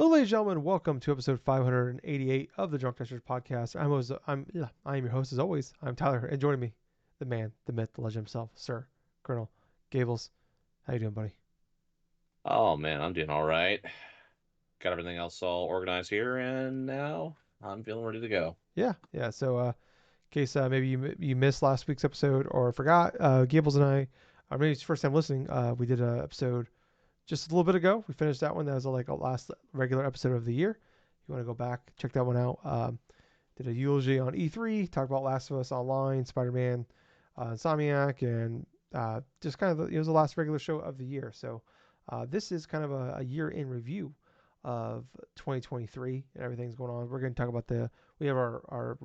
Hello, ladies and gentlemen. Welcome to episode 588 of the DrunkNerds podcast. I am your host as always. I'm Tyler, and joining me, the man, the myth, the legend himself, Sir Colonel Gables. How you doing, buddy? Oh man, I'm doing all right. Got everything else all organized here, and now I'm feeling ready to go. Yeah. So, in case maybe you missed last week's episode or forgot, Gables and I, maybe it's your first time listening. We did an episode just a little bit ago. We finished that one. That was like a last regular episode of the year. If you want to go back, check that one out. Did a eulogy on E3, talked about Last of Us Online, Spider-Man, Insomniac, and just kind of it was the last regular show of the year. So this is kind of a year in review of 2023 and everything's going on. We're going to talk about we have our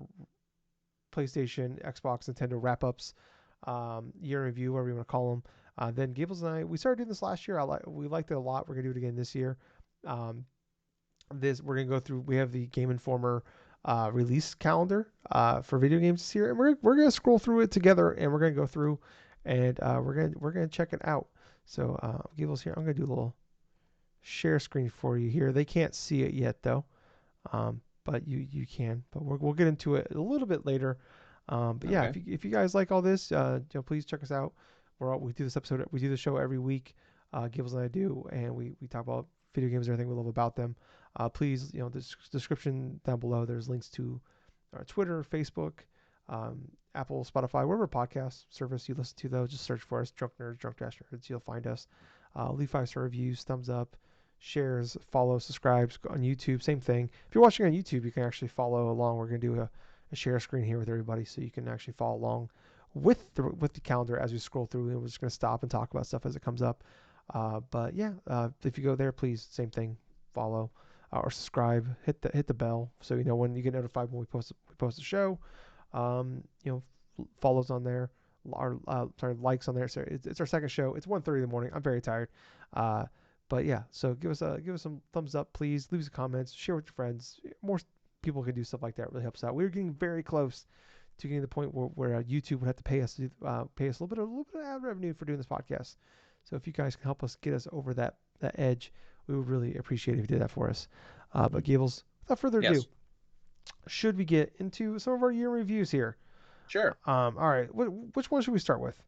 PlayStation, Xbox, Nintendo wrap-ups, year in review, whatever you want to call them. Then Gables and I, we started doing this last year. We liked it a lot. We're gonna do it again this year. Um, this we're gonna go through. We have the Game Informer release calendar for video games this year, and we're gonna scroll through it together, and we're gonna go through, and we're gonna check it out. So Gables here, I'm gonna do a little share screen for you here. They can't see it yet though, but you can. But we'll get into it a little bit later. But yeah, Okay. if you guys like all this, please check us out. We do this episode, we do the show every week. Gibbs and I do, and we talk about video games and everything we love about them. Please, the description down below. There's links to our Twitter, Facebook, Apple, Spotify, wherever podcast service you listen to. Though, just search for us, Drunk Nerds, Drunk Dash Nerds. You'll find us. Leave 5-star reviews, thumbs up, shares, follow, subscribes on YouTube. Same thing. If you're watching on YouTube, you can actually follow along. We're gonna do a share screen here with everybody, so you can actually follow along with the calendar as we scroll through. And we're just gonna stop and talk about stuff as it comes up. But yeah, if you go there, please same thing, follow or subscribe. Hit the bell so you know when you get notified when we post a show. Follows on there. Our likes on there. So it's our second show. It's 1:30 in the morning. I'm very tired. Uh, but yeah, so give us some thumbs up, please. Leave some comments. Share with your friends. More people can do stuff like that. It really helps out. We're getting very close to getting to the point where YouTube would have to pay us a little bit of ad revenue for doing this podcast. So if you guys can help us get us over that edge, we would really appreciate it if you did that for us. But Gables, without further ado, Yes, should we get into some of our year reviews here? sure. All right, which one should we start with?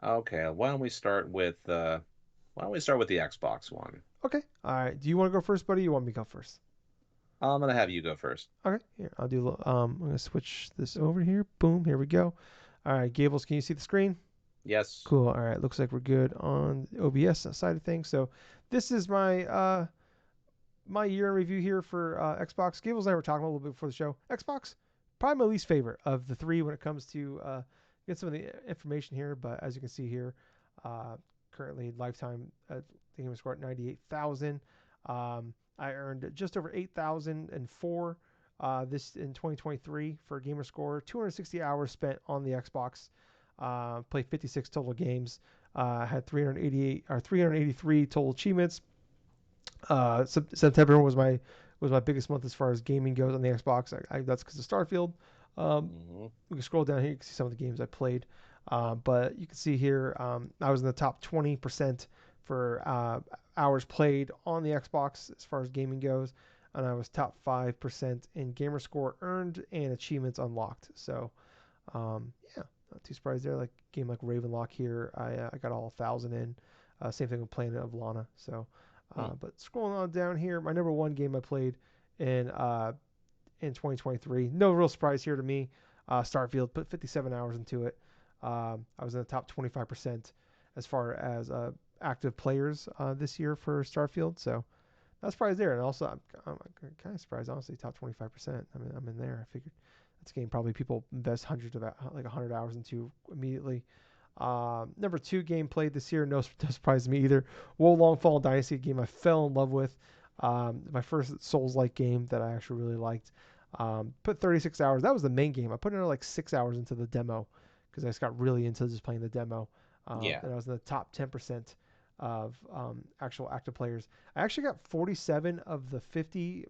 Okay, why don't we start with the Xbox one? Okay, all right. Do you want to go first, buddy? Or you want me to go first? I'm gonna have you go first. Okay, here I'll do. I'm gonna switch this over here. Boom, here we go. All right, Gables, can you see the screen? Yes. Cool. All right, looks like we're good on the OBS side of things. So this is my year in review here for Xbox. Gables and I were talking a little bit before the show. Xbox, probably my least favorite of the three when it comes to get some of the information here. But as you can see here, uh, currently lifetime the game score at 98,000. I earned just over 8,004 this in 2023 for a gamer score. 260 hours spent on the Xbox. Played 56 total games. Had 388 or 383 total achievements. September was my biggest month as far as gaming goes on the Xbox. That's because of Starfield. Um, Hmm. we can scroll down here. You can see some of the games I played. But you can see here, I was in the top 20% for hours played on the Xbox as far as gaming goes, and I was top 5% in gamer score earned and achievements unlocked. So, yeah, not too surprised there. Like game like Ravenlock here, I got all 1,000 in. Same thing with Planet of Lana. So, Hmm. but scrolling on down here, my number one game I played in 2023. No real surprise here to me. Starfield put 57 hours into it. I was in the top 25% as far as active players this year for Starfield. So not surprised there. And also, I'm kind of surprised, honestly, top 25%. I mean, I'm in there. I figured that's a game probably people invest hundreds of like 100 hours into immediately. Number two game played this year. No, no surprise to me either. Wo Long Fallen Dynasty, game I fell in love with. My first Souls-like game that I actually really liked. Put 36 hours. That was the main game. I put in like 6 hours into the demo because I just got really into just playing the demo. Yeah. And I was in the top 10% of actual active players. I actually got 47 of the 50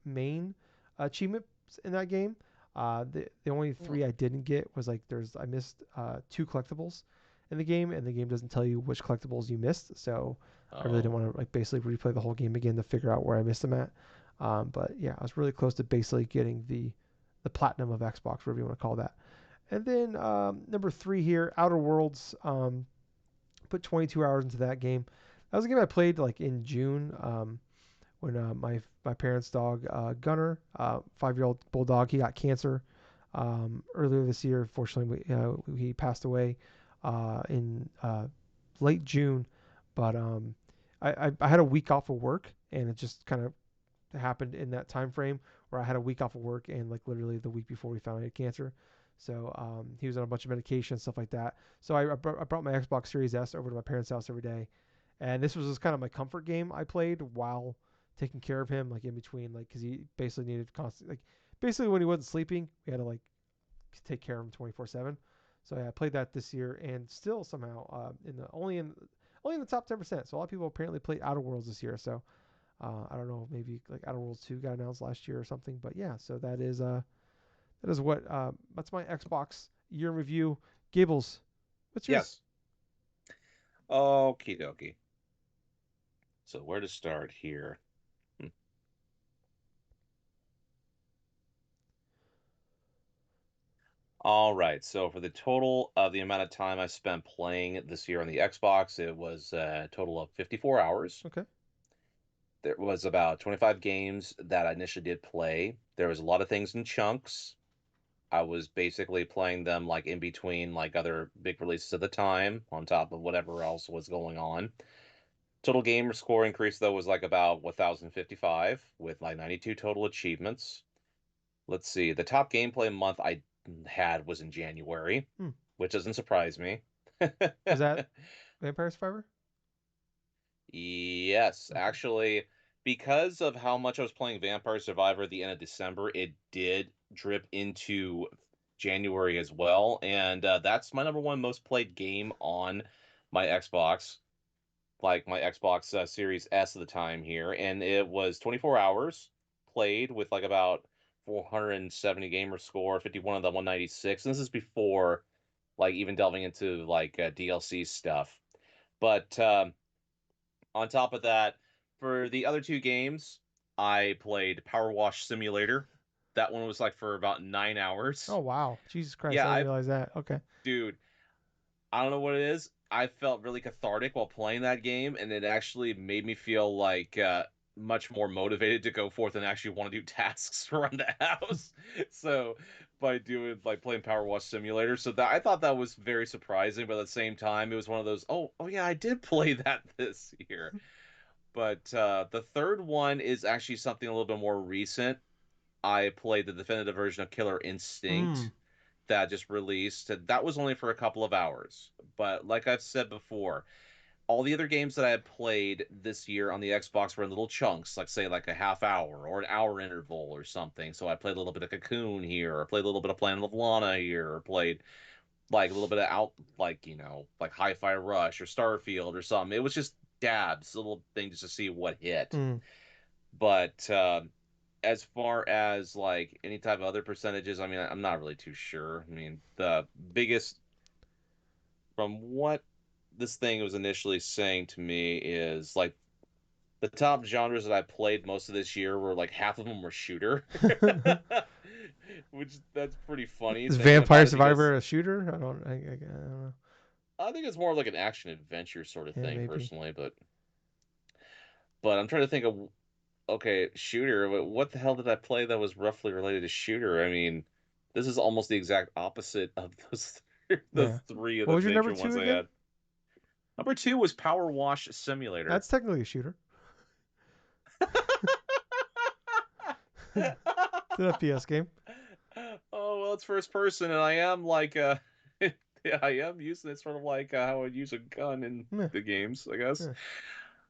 main achievements in that game. The only Hmm. three I didn't get was like I missed two collectibles, in the game, and the game doesn't tell you which collectibles you missed. So I really didn't Oh, want to like basically replay the whole game again to figure out where I missed them at. But yeah, I was really close to basically getting the platinum of Xbox, whatever you want to call that. And then number 3 here, Outer Worlds. Put 22 hours into that game. That was a game I played like in June. When my parents' dog Gunner, 5-year-old bulldog, he got cancer earlier this year. Unfortunately, he passed away in late June. But I had a week off of work, and it just kind of happened in that time frame where I had a week off of work, and like literally the week before we found he had cancer. So he was on a bunch of medication, stuff like that. So I brought my Xbox Series S over to my parents' house every day, and this was just kind of my comfort game I played while taking care of him, like in between, like because he basically needed constant, like basically when he wasn't sleeping, we had to like take care of him 24/7. So yeah, I played that this year, and still somehow in the only in the top 10%. So a lot of people apparently played Outer Worlds this year. So I don't know, maybe like Outer Worlds 2 got announced last year or something. But yeah, so that is what that's my Xbox year in review. Gables, what's yours? yes. Okie dokie. So where to start here? Hmm. All right. So for the total of the amount of time I spent playing this year on the Xbox, it was a total of 54 hours. Okay. There was about 25 games that I initially did play. There was a lot of things in chunks. I was basically playing them like in between like other big releases at the time, on top of whatever else was going on. Total gamer score increase though was like about 1055 with like 92 total achievements. Let's see. The top gameplay month I had was in January, Hmm. which doesn't surprise me. Was that Vampire Survivor? Yes, Okay. actually, because of how much I was playing Vampire Survivor at the end of December, it did drip into January as well, and that's my number one most played game on my Xbox, like my Xbox Series S at the time here, and it was 24 hours played with like about 470 gamer score, 51 of the 196. And this is before like even delving into like DLC stuff. But on top of that, for the other two games, I played Power Wash Simulator. That one was like for about 9 hours. Oh wow, Jesus Christ! Yeah, I didn't realize that. Okay. dude, I don't know what it is. I felt really cathartic while playing that game, and it actually made me feel like much more motivated to go forth and actually want to do tasks around the house. So by doing like playing Power Wash Simulator, so that I thought that was very surprising, but at the same time, it was one of those, oh yeah, I did play that this year. But the third one is actually something a little bit more recent. I played the definitive version of Killer Hmm. Instinct that just released. That was only for a couple of hours. But like I've said before, all the other games that I had played this year on the Xbox were in little chunks, like say like a half hour or an hour interval or something. So I played a little bit of Cocoon here, or played a little bit of Planet of Lana here, or played like a little bit of out like like Hi-Fi Rush or Starfield or something. It was just dabs, little things to see what hit. Hmm. But as far as like any type of other percentages, I mean, I'm not really too sure. I mean, the biggest from what this thing was initially saying to me is like the top genres that I played most of this year were like half of them were shooter, which that's pretty funny Is thinking about Vampire it because Survivor a shooter? I don't know. I think it's more like an action adventure sort of Yeah, thing maybe. personally, but I'm trying to think of okay, shooter. What the hell did I play that was roughly related to shooter? I mean, this is almost the exact opposite of those the Yeah. three of What the was your number major two ones I again? had. Number two was Power Wash Simulator. That's technically a shooter. It's an FPS game. Oh well, it's first person, and I am like yeah, I am using it sort of like how I'd use a gun in Yeah, the games, I guess. yeah.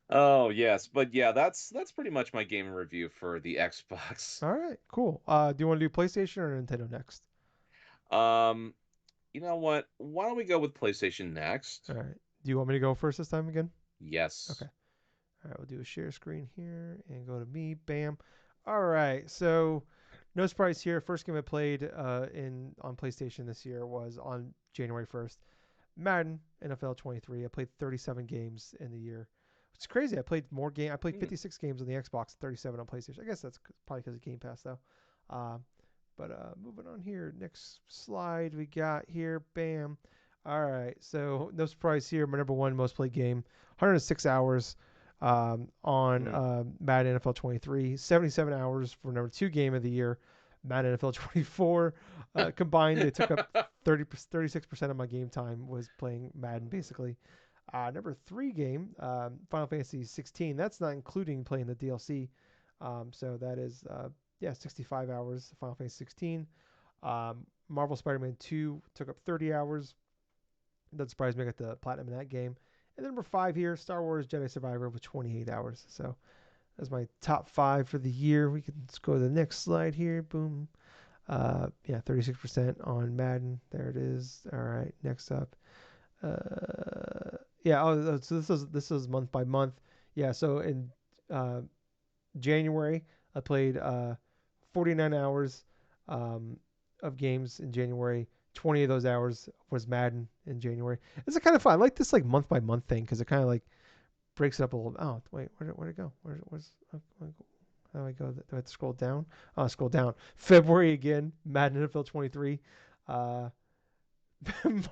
Oh yes, but yeah, that's pretty much my game review for the Xbox. All right, cool. Do you want to do PlayStation or Nintendo next? Um, you know what? Why don't we go with PlayStation All next? right. Do you want me to go first this time again? Okay. Yes. All right, we'll do a share screen here and go to me. Bam. All right. So, no surprise here. First game I played in on PlayStation this year was on January 1st. Madden NFL 23. I played 37 games in the year. It's crazy. I played more game. I played Hmm. 56 games on the Xbox, 37 on PlayStation. I guess that's probably because of Game Pass though. Uh, but moving on here, next slide we got here. Bam. All right. So no surprise here. My number one most played game, 106 hours on Hmm. Madden NFL 23. 77 hours for number two game of the year, Madden NFL 24. Combined, they took up 36% of my game time was playing Madden basically. Number three game, Final Fantasy 16. That's not including playing the DLC. So that is, yeah, 65 hours, Final Fantasy 16. Marvel Spider-Man 2 took up 30 hours. Doesn't surprise me. I got the platinum in that game. And then number five here, Star Wars Jedi Survivor with 28 hours. So that's my top five for the year. We can let's go to the next slide here. Boom. Yeah, 36% on Madden. There it is. All right, next up. Yeah. Oh, so this is month by month. Yeah. So in uh, January, I played 49 hours um, of games in January. 20 of those hours was Madden in January. It's kind of fun. I like this like month by month thing because it kind of like breaks it up a little. Oh wait, where'd it go? How do I go? Do I have to scroll down? Scroll down. February again. Madden NFL 23. Uh,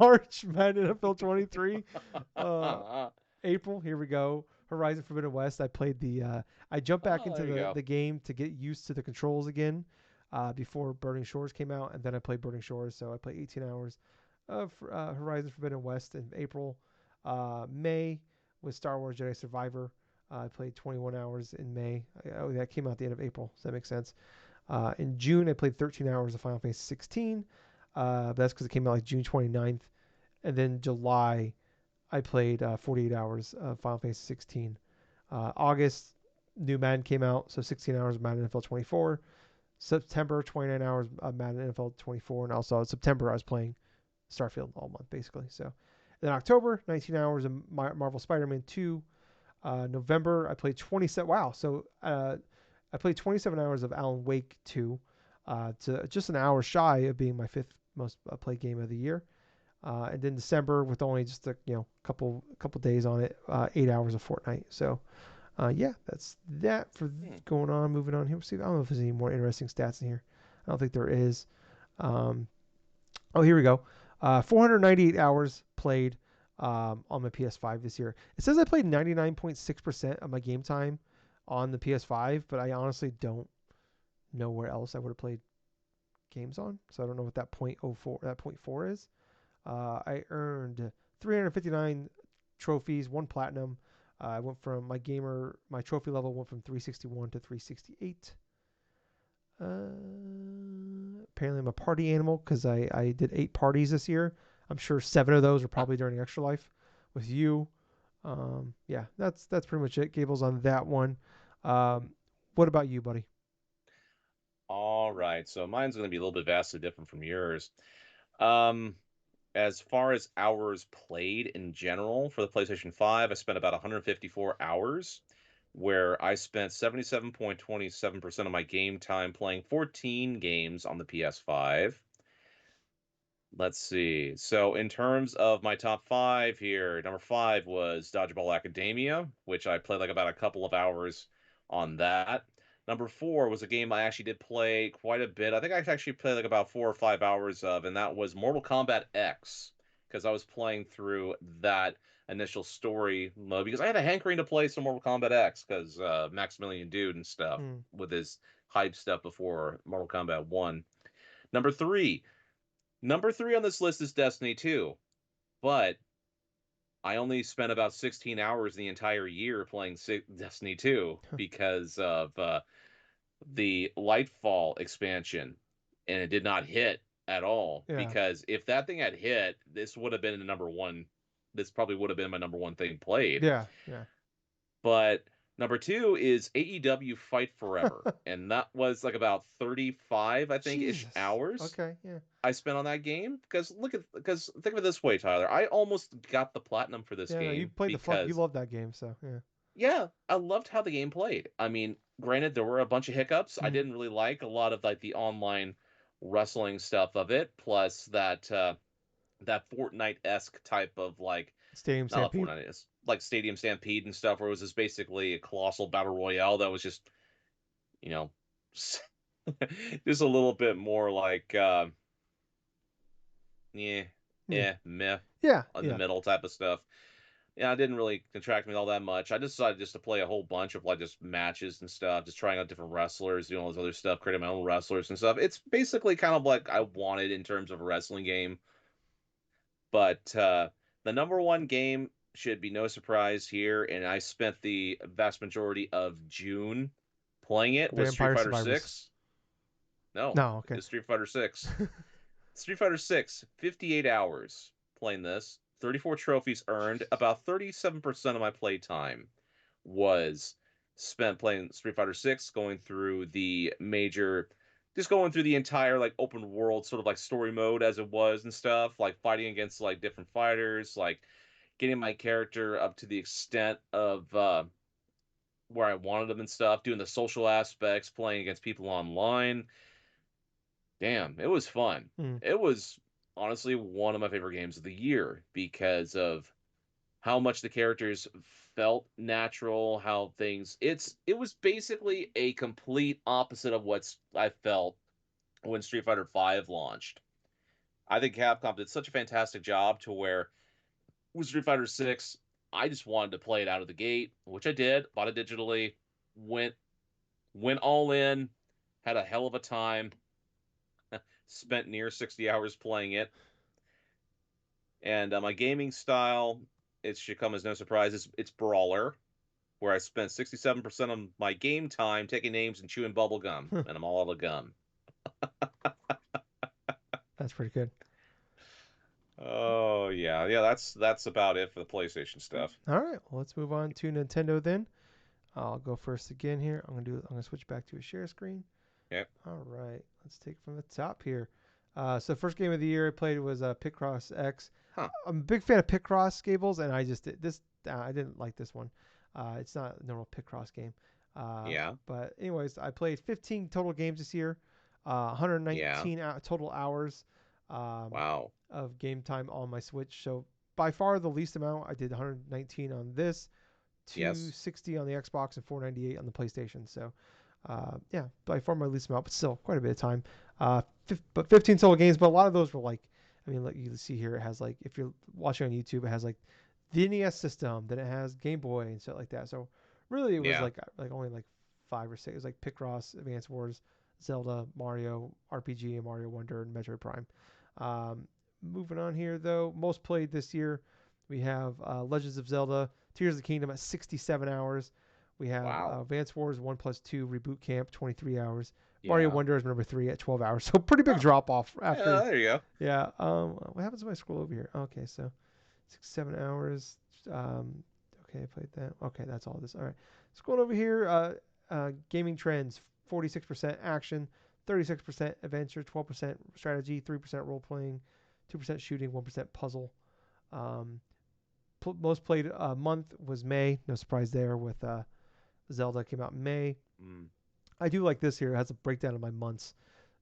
March Madden NFL 23. Uh, April, here we go. Horizon Forbidden West. I played the. I jumped back Oh, into there you the go. game to get used to the controls again, before Burning Shores came out, and then I played Burning Shores. So I played 18 hours of Horizon Forbidden West in April. May was Star Wars Jedi Survivor. I played 21 hours in May. Oh, that came out at the end of April, so that makes sense. In June, I played 13 hours of Final Fantasy 16. But that's because it came out like June 29th. And then July, I played 48 hours of Final Fantasy 16. August, new Madden came out, so 16 hours of Madden NFL 24. September, 29 hours of Madden NFL 24, and also in September I was playing Starfield all month basically. So then October, 19 hours of Marvel Spider-Man 2. November, I played 27. Wow, so I played 27 hours of Alan Wake 2, to just an hour shy of being my fifth most played game of the year. And then December with only just a couple days on it, 8 hours of Fortnite. So yeah, that's that for Hmm. going on. Moving on here. See, I don't know if there's any more interesting stats in here. I don't think there is. Um, oh, here we go. 498 hours played on my PS5 this year. It says I played 99.6% of my game time on the PS5, but I honestly don't know where else I would have played games on. So I don't know what that point four is. I earned 359 trophies, one platinum. I went from my trophy level went from 361 to 368. Apparently, I'm a party animal because I did 8 parties this year. I'm sure 7 of those are probably during Extra Life with you. Yeah, that's pretty much it. Gables on that one. Um, what about you, buddy? All right. So mine's going to be a little bit vastly different from yours. Um, as far as hours played in general for the PlayStation 5, I spent about 154 hours, where I spent 77.27% of my game time playing 14 games on the PS5. Let's see. So, in terms of my top five here, number five was Dodgeball Academia, which I played like about a couple of hours on that. Number four was a game I actually did play quite a bit. I think I actually played like about 4 or 5 hours of, and that was Mortal Kombat X, because I was playing through that initial story mode because I had a hankering to play some Mortal Kombat X because Maximilian Dude and stuff Hmm. with his hype stuff before Mortal Kombat 1. Number three, Number three on this list is Destiny 2, but I only spent about 16 hours the entire year playing Destiny 2 because of the Lightfall expansion, and it did not hit at all. Yeah, Because if that thing had hit, this would have been the number one. This probably would have been my number one thing played. yeah, yeah. But number two is AEW Fight Forever, and that was like about 35, I think, ish Jesus. hours Okay, yeah, I spent on that game. Because think of it this way, Tyler. I almost got the platinum for this yeah. No, you game played the fuck. You because love that game, so yeah. yeah, I loved how the game played. I mean, granted there were a bunch of hiccups. I Hmm. didn't really like a lot of like the online wrestling stuff of it, plus that that Fortnite-esque type of like, Stadium not a Stampede. Fortnite, it's like Stadium Stampede and stuff, where it was just basically a colossal battle royale that was just, you know, just a little bit more like, yeah, Yeah, meh, yeah, in the yeah. middle type of stuff. Yeah, it didn't really contract me all that much. I decided just to play a whole bunch of like just matches and stuff, just trying out different wrestlers, doing all this other stuff, creating my own wrestlers and stuff. It's basically kind of like I wanted in terms of a wrestling game. But the number one game should be no surprise here, and I spent the vast majority of June playing it, was Street Vampire Fighter Survivors. 6. No, No, okay. it's Street Fighter 6. Street Fighter 6, 58 hours playing this, 34 trophies earned, about 37% of my play time was spent playing Street Fighter 6, going through the major, just going through the entire like open world sort of like story mode as it was and stuff, like fighting against like different fighters, like getting my character up to the extent of where I wanted them and stuff, doing the social aspects, playing against people online. Damn, it was fun. Hmm. It was honestly one of my favorite games of the year because of how much the characters felt natural, how things it was basically a complete opposite of what I felt when Street Fighter 5 launched. I think Capcom did such a fantastic job to where with Street Fighter 6, I just wanted to play it out of the gate, which I did, bought it digitally, went went all in, had a hell of a time, spent near 60 hours playing it. And my gaming style, it should come as no surprise, it's brawler, where I spent 67% of my game time taking names and chewing bubble gum, and I'm all out of gum. That's pretty good. Oh yeah, yeah. That's about it for the PlayStation stuff. All right, well, let's move on to Nintendo then. I'll go first again here. I'm gonna switch back to a share screen. Yep. All right, let's take from the top here. So the first game of the year I played was Picross X. Huh. I'm a big fan of Picross Gables, and I just did this. I didn't like this one. It's not a normal Picross game. Yeah. But anyways, I played 15 total games this year, Yeah. 119 total hours um, Wow. of game time on my Switch. So by far the least amount. I did 119 on this, Yes. 260 on the Xbox, and 498 on the PlayStation. So yeah, by far my least amount, but still quite a bit of time. But 15 total games, but a lot of those were like, I mean, like you see here, it has like, if you're watching on YouTube, it has like the NES system, then it has Game Boy and stuff like that. So really, it was Yeah. like only like 5 or 6. It was like Picross, Advance Wars, Zelda, Mario RPG, and Mario Wonder, and Metroid Prime. Um, Moving on here though, most played this year, we have Legends of Zelda: Tears of the Kingdom at 67 hours. We have Wow. Advance Wars 1 plus 2 Reboot Camp 23 hours. Mario Yeah. Wonder is number 3 at 12 hours. So pretty big Oh. drop off Yeah. after. There you go. Yeah. What happens if I scroll over here? Okay, so 6 7 hours. Um, okay, I played that. Okay, that's all this. All right. Scroll over here. Gaming trends: 46% action, 36% adventure, 12% strategy, 3% role playing, 2% shooting, 1% puzzle. Um, Most played month was May. No surprise there with Zelda came out in May. Mm. I do like this here. It has a breakdown of my months.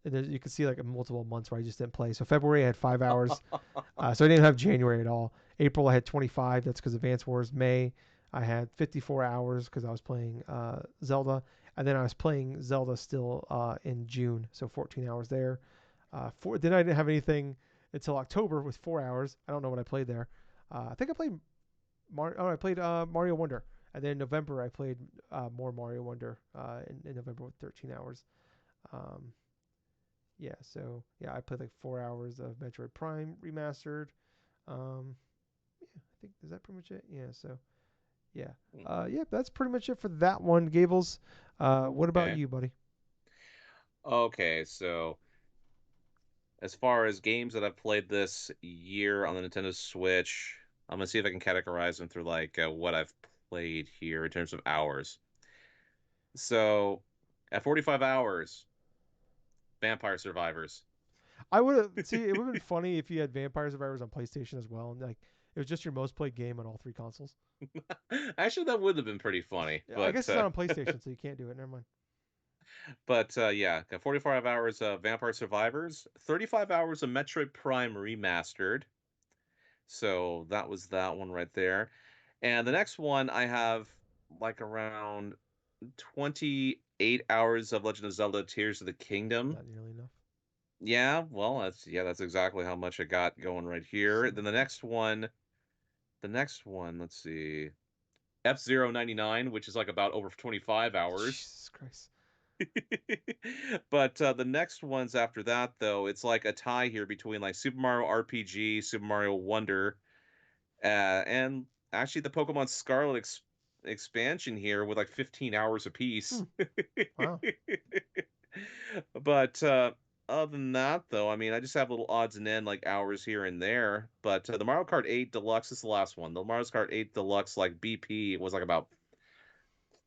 And you can see like multiple months where I just didn't play. So February I had 5 hours. So I didn't have January at all. April I had 25. That's because Advance Wars. May I had 54 hours because I was playing Zelda. And then I was playing Zelda still in June. So 14 hours there. Then I didn't have anything until October with 4 hours. I don't know what I played there. I think I played I played Mario Wonder, and then November I played more Mario Wonder in November with 13 hours. Um, yeah, so yeah, I played like 4 hours of Metroid Prime remastered. Um, yeah, I think is that pretty much it. Yeah, so yeah, yeah, that's pretty much it for that one, Gables. What about Okay. you, buddy? Okay. So as far as games that I've played this year on the Nintendo Switch, I'm gonna see if I can categorize them through like what I've played here in terms of hours. So at 45 hours, Vampire Survivors. I would have see it would have been funny if you had Vampire Survivors on PlayStation as well, and like it was just your most played game on all 3 consoles. Actually, that would have been pretty funny, Yeah, I but guess it's not on PlayStation, so you can't do it. Never mind. yeah, got 45 hours of Vampire Survivors, 35 hours of Metroid Prime Remastered, So that was that one right there. And the next one I have like around 28 hours of Legend of Zelda Tears of the Kingdom. Not nearly enough. Yeah, well, that's exactly how much I got going right here. So Then the next one, let's see. F-Zero 99, which is like about over 25 hours. Jesus Christ. But the next ones after that, though, it's like a tie here between like Super Mario RPG, Super Mario Wonder, and actually the Pokemon Scarlet expansion here with like 15 hours Hmm. apiece. Wow. But other than that, though, I mean, I just have little odds and end like hours here and there. But the Mario Kart 8 Deluxe is the last one. The Mario Kart 8 Deluxe, like BP, was like about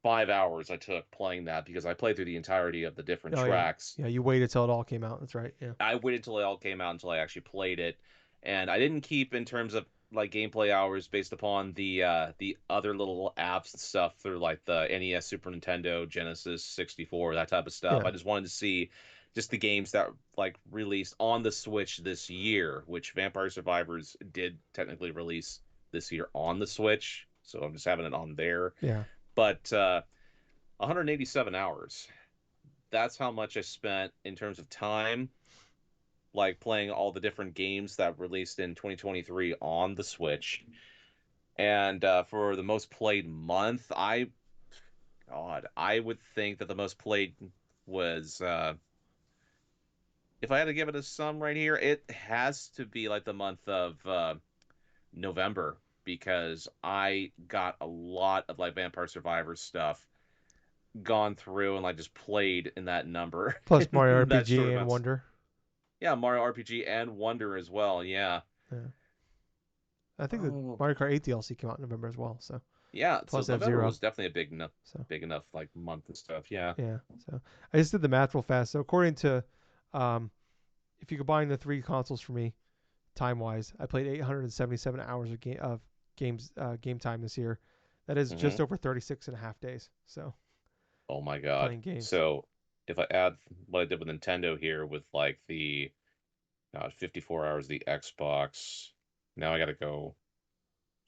5 hours I took playing that because I played through the entirety of the different Oh yeah. tracks. Yeah. You waited till it all came out. That's right. Yeah. I waited until it all came out until I actually played it, and I didn't keep in terms of like gameplay hours based upon the other little apps and stuff through like the NES, Super Nintendo, Genesis, 64, that type of stuff. Yeah. I just wanted to see just the games that like released on the Switch this year, which Vampire Survivors did technically release this year on the Switch, so I'm just having it on there. Yeah. But 187 hours. That's how much I spent in terms of time like playing all the different games that released in 2023 on the Switch. And for the most played month, I would think that the most played was, if I had to give it a sum right here, it has to be like the month of November because I got a lot of like Vampire Survivor stuff gone through and like just played in that number Plus Mario in that short RPG and amount. Wonder. Yeah, Mario RPG and Wonder as well. Yeah. Yeah. I think the Oh, Mario Kart 8 DLC came out in November as well. So yeah, so plus F November Zero. was definitely a So big enough like month and stuff. Yeah. yeah. So I just did the math real fast. So according to, um, if you combine the three consoles for me, time wise, I played 877 hours of games game time this year. That is Hmm. just over 36 and a half days. So Oh my God. playing games. So if I add what I did with Nintendo here with like the 54 hours of the Xbox, now I gotta go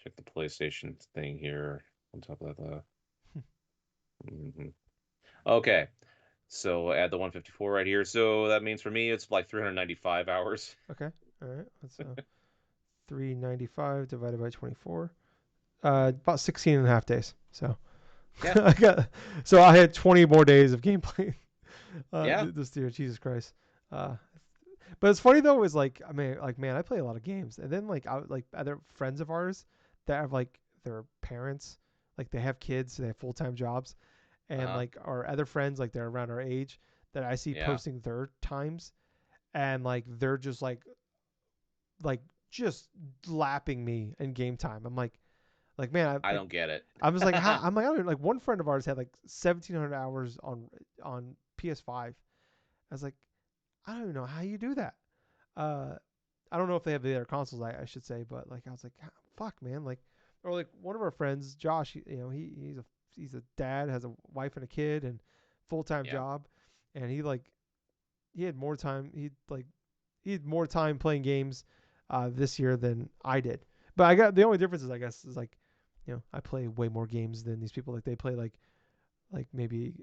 check the PlayStation thing here on top of that. Hmm. Okay, so add the 154 right here. So that means for me it's like 395 hours. Okay. All right. That's 395 divided by 24. About 16 and a half days. So Yeah, I got so I had 20 more days of gameplay yeah, this year. Jesus Christ. Uh, but it's funny though is like I mean like man I play a lot of games and then like I like other friends of ours that have like their parents like they have kids they have full-time jobs and uh-huh, like our other friends like they're around our age that I see yeah. posting their times and like they're just like just lapping me in game time. I'm like man I I like don't get it. I was like how I'm like I don't like one friend of ours had like 1700 hours on PS5. I was like I don't even know how you do that. Uh, I don't know if they have the other consoles. I should say, but like I was like, "Ah, fuck, man, like, or like one of our friends, Josh. He's a dad, has a wife and a kid, and full time Yeah. job, and he had more time. He had more time playing games this year than I did. But I got the only difference is I guess is like, I play way more games than these people. Like they play like maybe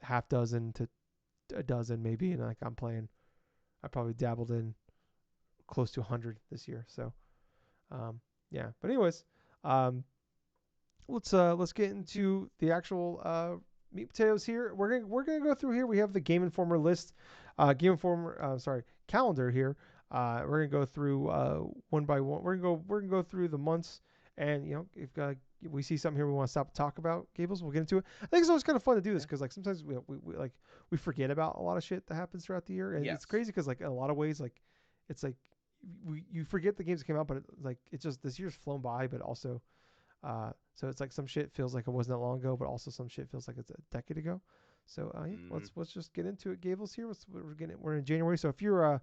half dozen to a dozen maybe, and like I'm playing. I probably dabbled in close to 100 this year. So um, yeah. But anyways, um, let's get into the actual meat potatoes here. We're gonna go through here. We have the Game Informer list, Game Informer sorry calendar here. We're gonna go through one by one. We're gonna go through the months, and if we see something here we want to stop and talk about, Gables, we'll get into it. I think it's always kind of fun to do this Yeah. because like sometimes we like we forget about a lot of shit that happens throughout the year, and it's Yes. crazy because like in a lot of ways like it's like you forget the games that came out, but it's just this year's flown by, but also so it's like some shit feels like it wasn't that long ago, but also some shit feels like it's a decade ago. So yeah, Hmm. let's just get into it. Gables here. We're in January. So if you're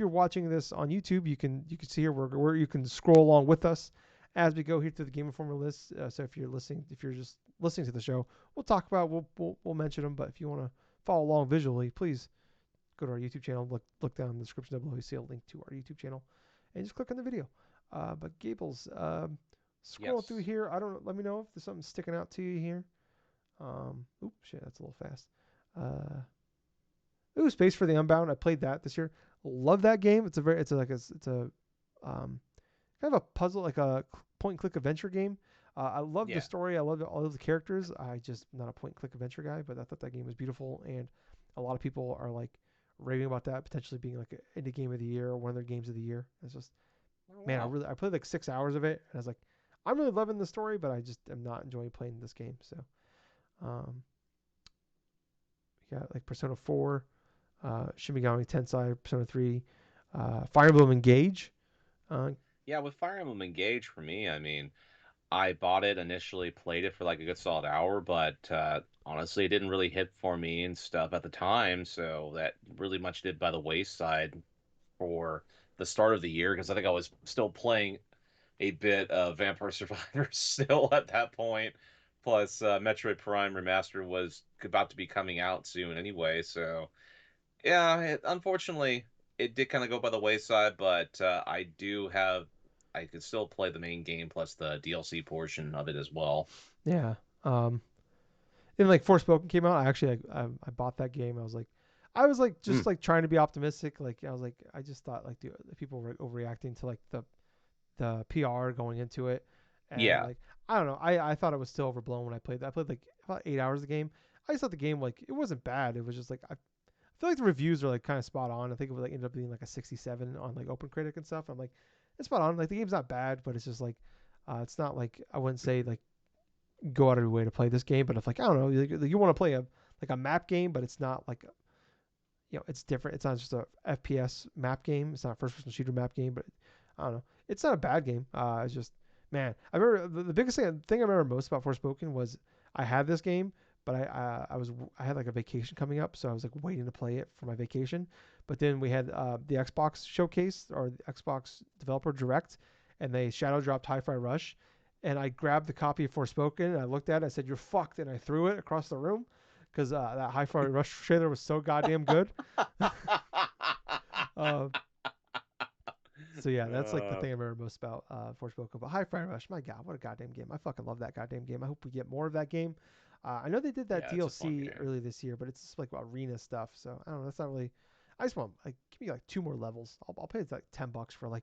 watching this on YouTube, you can see here where you can scroll along with us as we go here through the Game Informer list. So if you're just listening to the show, we'll talk about we'll mention them. But if you want to follow along visually, please go to our YouTube channel. Look down in the description below. You see a link to our YouTube channel, and just click on the video. But Gables, scrolling through Yes. here, I don't. Let me know if there's something sticking out to you here. Oops, shit, that's a little fast. Uh, ooh, Space for the Unbound. I played that this year. Love that game. It's a kind of a puzzle, like a point and click adventure game. I love the Yeah. story. I love all of the characters. I just not a point and click adventure guy, but I thought that game was beautiful, and a lot of people are like raving about that potentially being like an indie game of the year or one of their games of the year. It's just Oh, man, wow. I played like 6 hours of it, and I was like, I'm really loving the story, but I just am not enjoying playing this game. So, um, we got like Persona 4, Shin Megami Tensei, Persona 3, Fire Emblem Engage. Uh, Yeah, with Fire Emblem Engage for me, I mean, I bought it initially, played it for like a good solid hour, but honestly, it didn't really hit for me and stuff at the time, so that really much did by the wayside for the start of the year because I think I was still playing a bit of Vampire Survivor still at that point. Plus, Metroid Prime Remastered was about to be coming out soon anyway, so yeah, unfortunately, it did kind of go by the wayside, but I could still play the main game plus the DLC portion of it as well. yeah. Um, then like Forspoken came out. I actually I bought that game. I was like just Mm, like trying to be optimistic. Like I was like I just thought like the people were overreacting to like the PR going into it, and yeah, like I don't know. I thought it was still overblown when I played that. I played like about 8 hours of the game. I just thought the game like it wasn't bad. It was just like I feel like the reviews are like kind of spot on. I think it would like ended up being like a 67 on like Open Critic and stuff. I'm like it's spot on. Like the game's not bad, but it's just like it's not like I wouldn't say like go out of your way to play this game. But if like I don't know, you want to play a like a map game, but it's not like it's different. It's not just a FPS map game. It's not a first person shooter map game, but I don't know. It's not a bad game. It's just man, I remember the biggest thing I remember most about Forspoken was I had this game, but I had like a vacation coming up, so I was like waiting to play it for my vacation. But then we had the Xbox showcase or the Xbox Developer Direct, and they shadow dropped Hi-Fi Rush, and I grabbed the copy of Forspoken and I looked at it. I said, "You're fucked," and I threw it across the room because that Hi-Fi Rush trailer was so goddamn good. uh, so yeah, that's like the uh, thing I remember most about Forspoken. But Hi-Fi Rush, my god, what a goddamn game! I fucking love that goddamn game. I hope we get more of that game. I know they did that yeah, it's a fun DLC game. early this year, but it's just like arena stuff. So I don't know. That's not really. I just want like give me like two more levels. I'll pay like $10 for like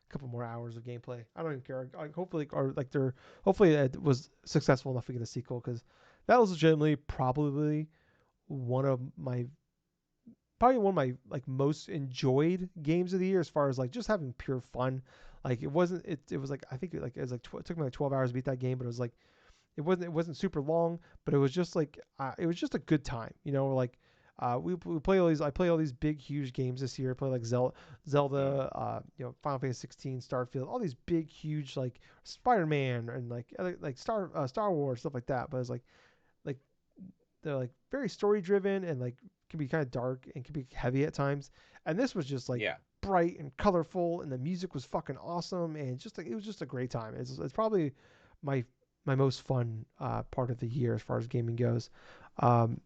a couple more hours of gameplay. I don't even care. Like hopefully, or like they're hopefully it was successful enough to get a sequel because that was legitimately probably one of my probably one of my like most enjoyed games of the year as far as like just having pure fun. Like it was like I think it was like it took me like 12 hours to beat that game, but it was like it wasn't super long, but it was just like it was just a good time, like we play all these I play all these big huge games this year. I play like Mm, Zelda, Final Fantasy 16, Starfield, all these big huge like Spider-Man and like Star Wars stuff like that. But it's like they're like very story driven and like can be kind of dark and can be heavy at times. And this was just like yeah, bright and colorful, and the music was fucking awesome, and just like it was just a great time. It's probably my my most fun part of the year as far as gaming goes. Um,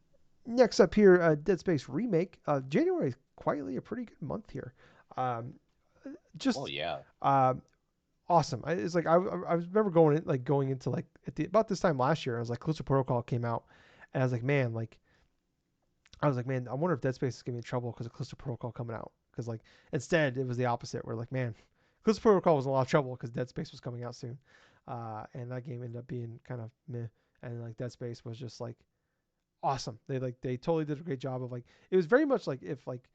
Next up here, Dead Space remake. January is quietly a pretty good month here. Um, well, just yeah, um, awesome. It's like I remember going into like about this time last year. I was like, Callisto Protocol came out, and I was like, man, I wonder if Dead Space is gonna be in trouble because of Callisto Protocol coming out. Because like instead it was the opposite. We're like, man, Callisto Protocol was in a lot of trouble because Dead Space was coming out soon, and that game ended up being kind of meh. And like Dead Space was just like awesome. They totally did a great job of like it was very much like if like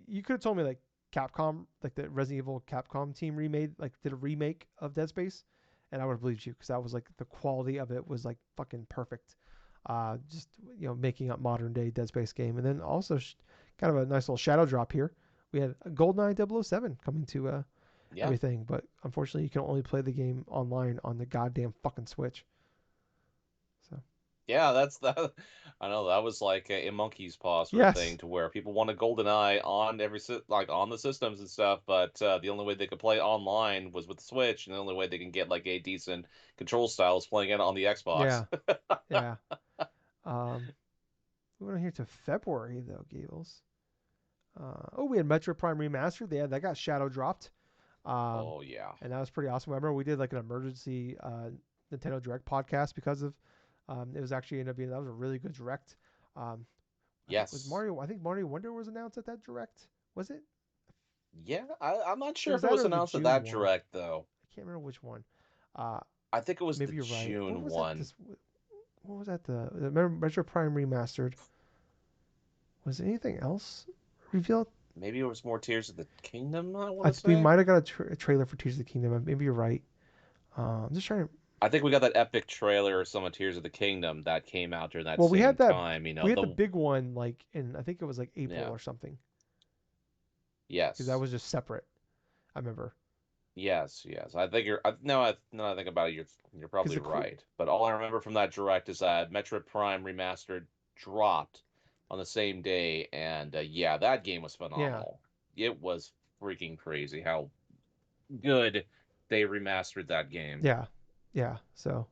you could have told me like Capcom, like the Resident Evil Capcom team did a remake of Dead Space, and I would have believed you because that was like the quality of it was like fucking perfect. Just making up modern day Dead Space game, and then also kind of a nice little shadow drop here. We had a GoldenEye 007 coming to yeah. everything, but unfortunately you can only play the game online on the goddamn fucking Switch. So Yeah, that's that. I know that was like a monkey's paw sort of yes, thing, to where people want a golden eye on like on the systems and stuff, but the only way they could play online was with the Switch, and the only way they can get like a decent control style is playing it on the Xbox. yeah, yeah. Um, we went here to February though, Gables. We had Metro Prime Remastered. That got shadow dropped. Um, Oh yeah. and that was pretty awesome. I remember we did like an emergency Nintendo Direct podcast because of it was actually ended up being that was a really good Direct. Um, I think it was Yes. Mario. I think Mario Wonder was announced at that Direct. Was it? Yeah. I'm not It sure was if it that was or the announced at June that one. direct though. I can't remember which one. Uh, I think it was the maybe you're right. What June was that? one. This what was that? The Metro Prime remastered. Was anything else revealed? Maybe it was more Tears of the Kingdom, I want I to think we say. might have got a trailer for Tears of the Kingdom. Maybe you're right. I'm just trying to. I think we got that epic trailer or some of Tears of the Kingdom that came out during that Well, same time, we had the the big one like in I think it was like April yeah. or something because that Yes. was just separate. I remember Yes. I think now I think about it, you're because probably right. But all I remember from that direct is that Metroid Prime Remastered dropped on the same day, and yeah, that game was yeah phenomenal. It was freaking crazy how good they remastered that game. yeah yeah. So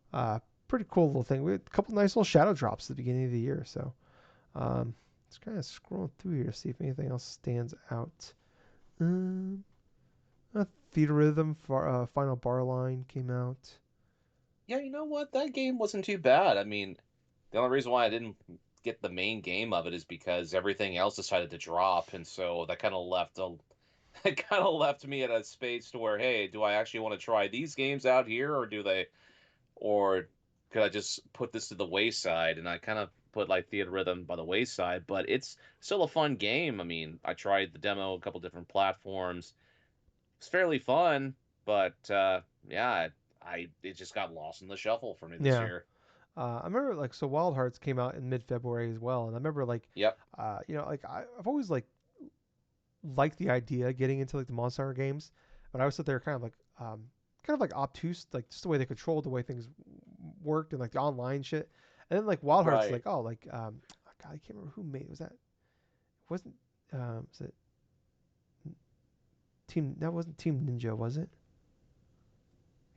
pretty cool little thing. We had a couple nice little shadow drops at the beginning of the year. So just kind of scrolling through here to see if anything else stands out. Um, Theater Rhythm for Final Bar Line came out. Yeah, you know what? That game wasn't too bad. I mean, the only reason why I didn't get the main game of it is because everything else decided to drop, and so that kind of left a it kind of left me at a space to where, hey, do I actually want to try these games out here, or could I just put this to the wayside? And I kind of put like Theater Rhythm by the wayside, but it's still a fun game. I mean, I tried the demo a couple different platforms. It's fairly fun, but yeah, it just got lost in the shuffle for me this Yeah. year. I remember like so Wild Hearts came out in mid-February as well, and I remember like, Yep. like I've always like liked the idea of getting into like the Monster Hunter games, but I always thought they were kind of like obtuse, like just the way they controlled the way things worked and like the online shit. And then like Wild Hearts, Right. like God, I can't remember who made it. Was that wasn't was it Team? That wasn't Team Ninja, was it?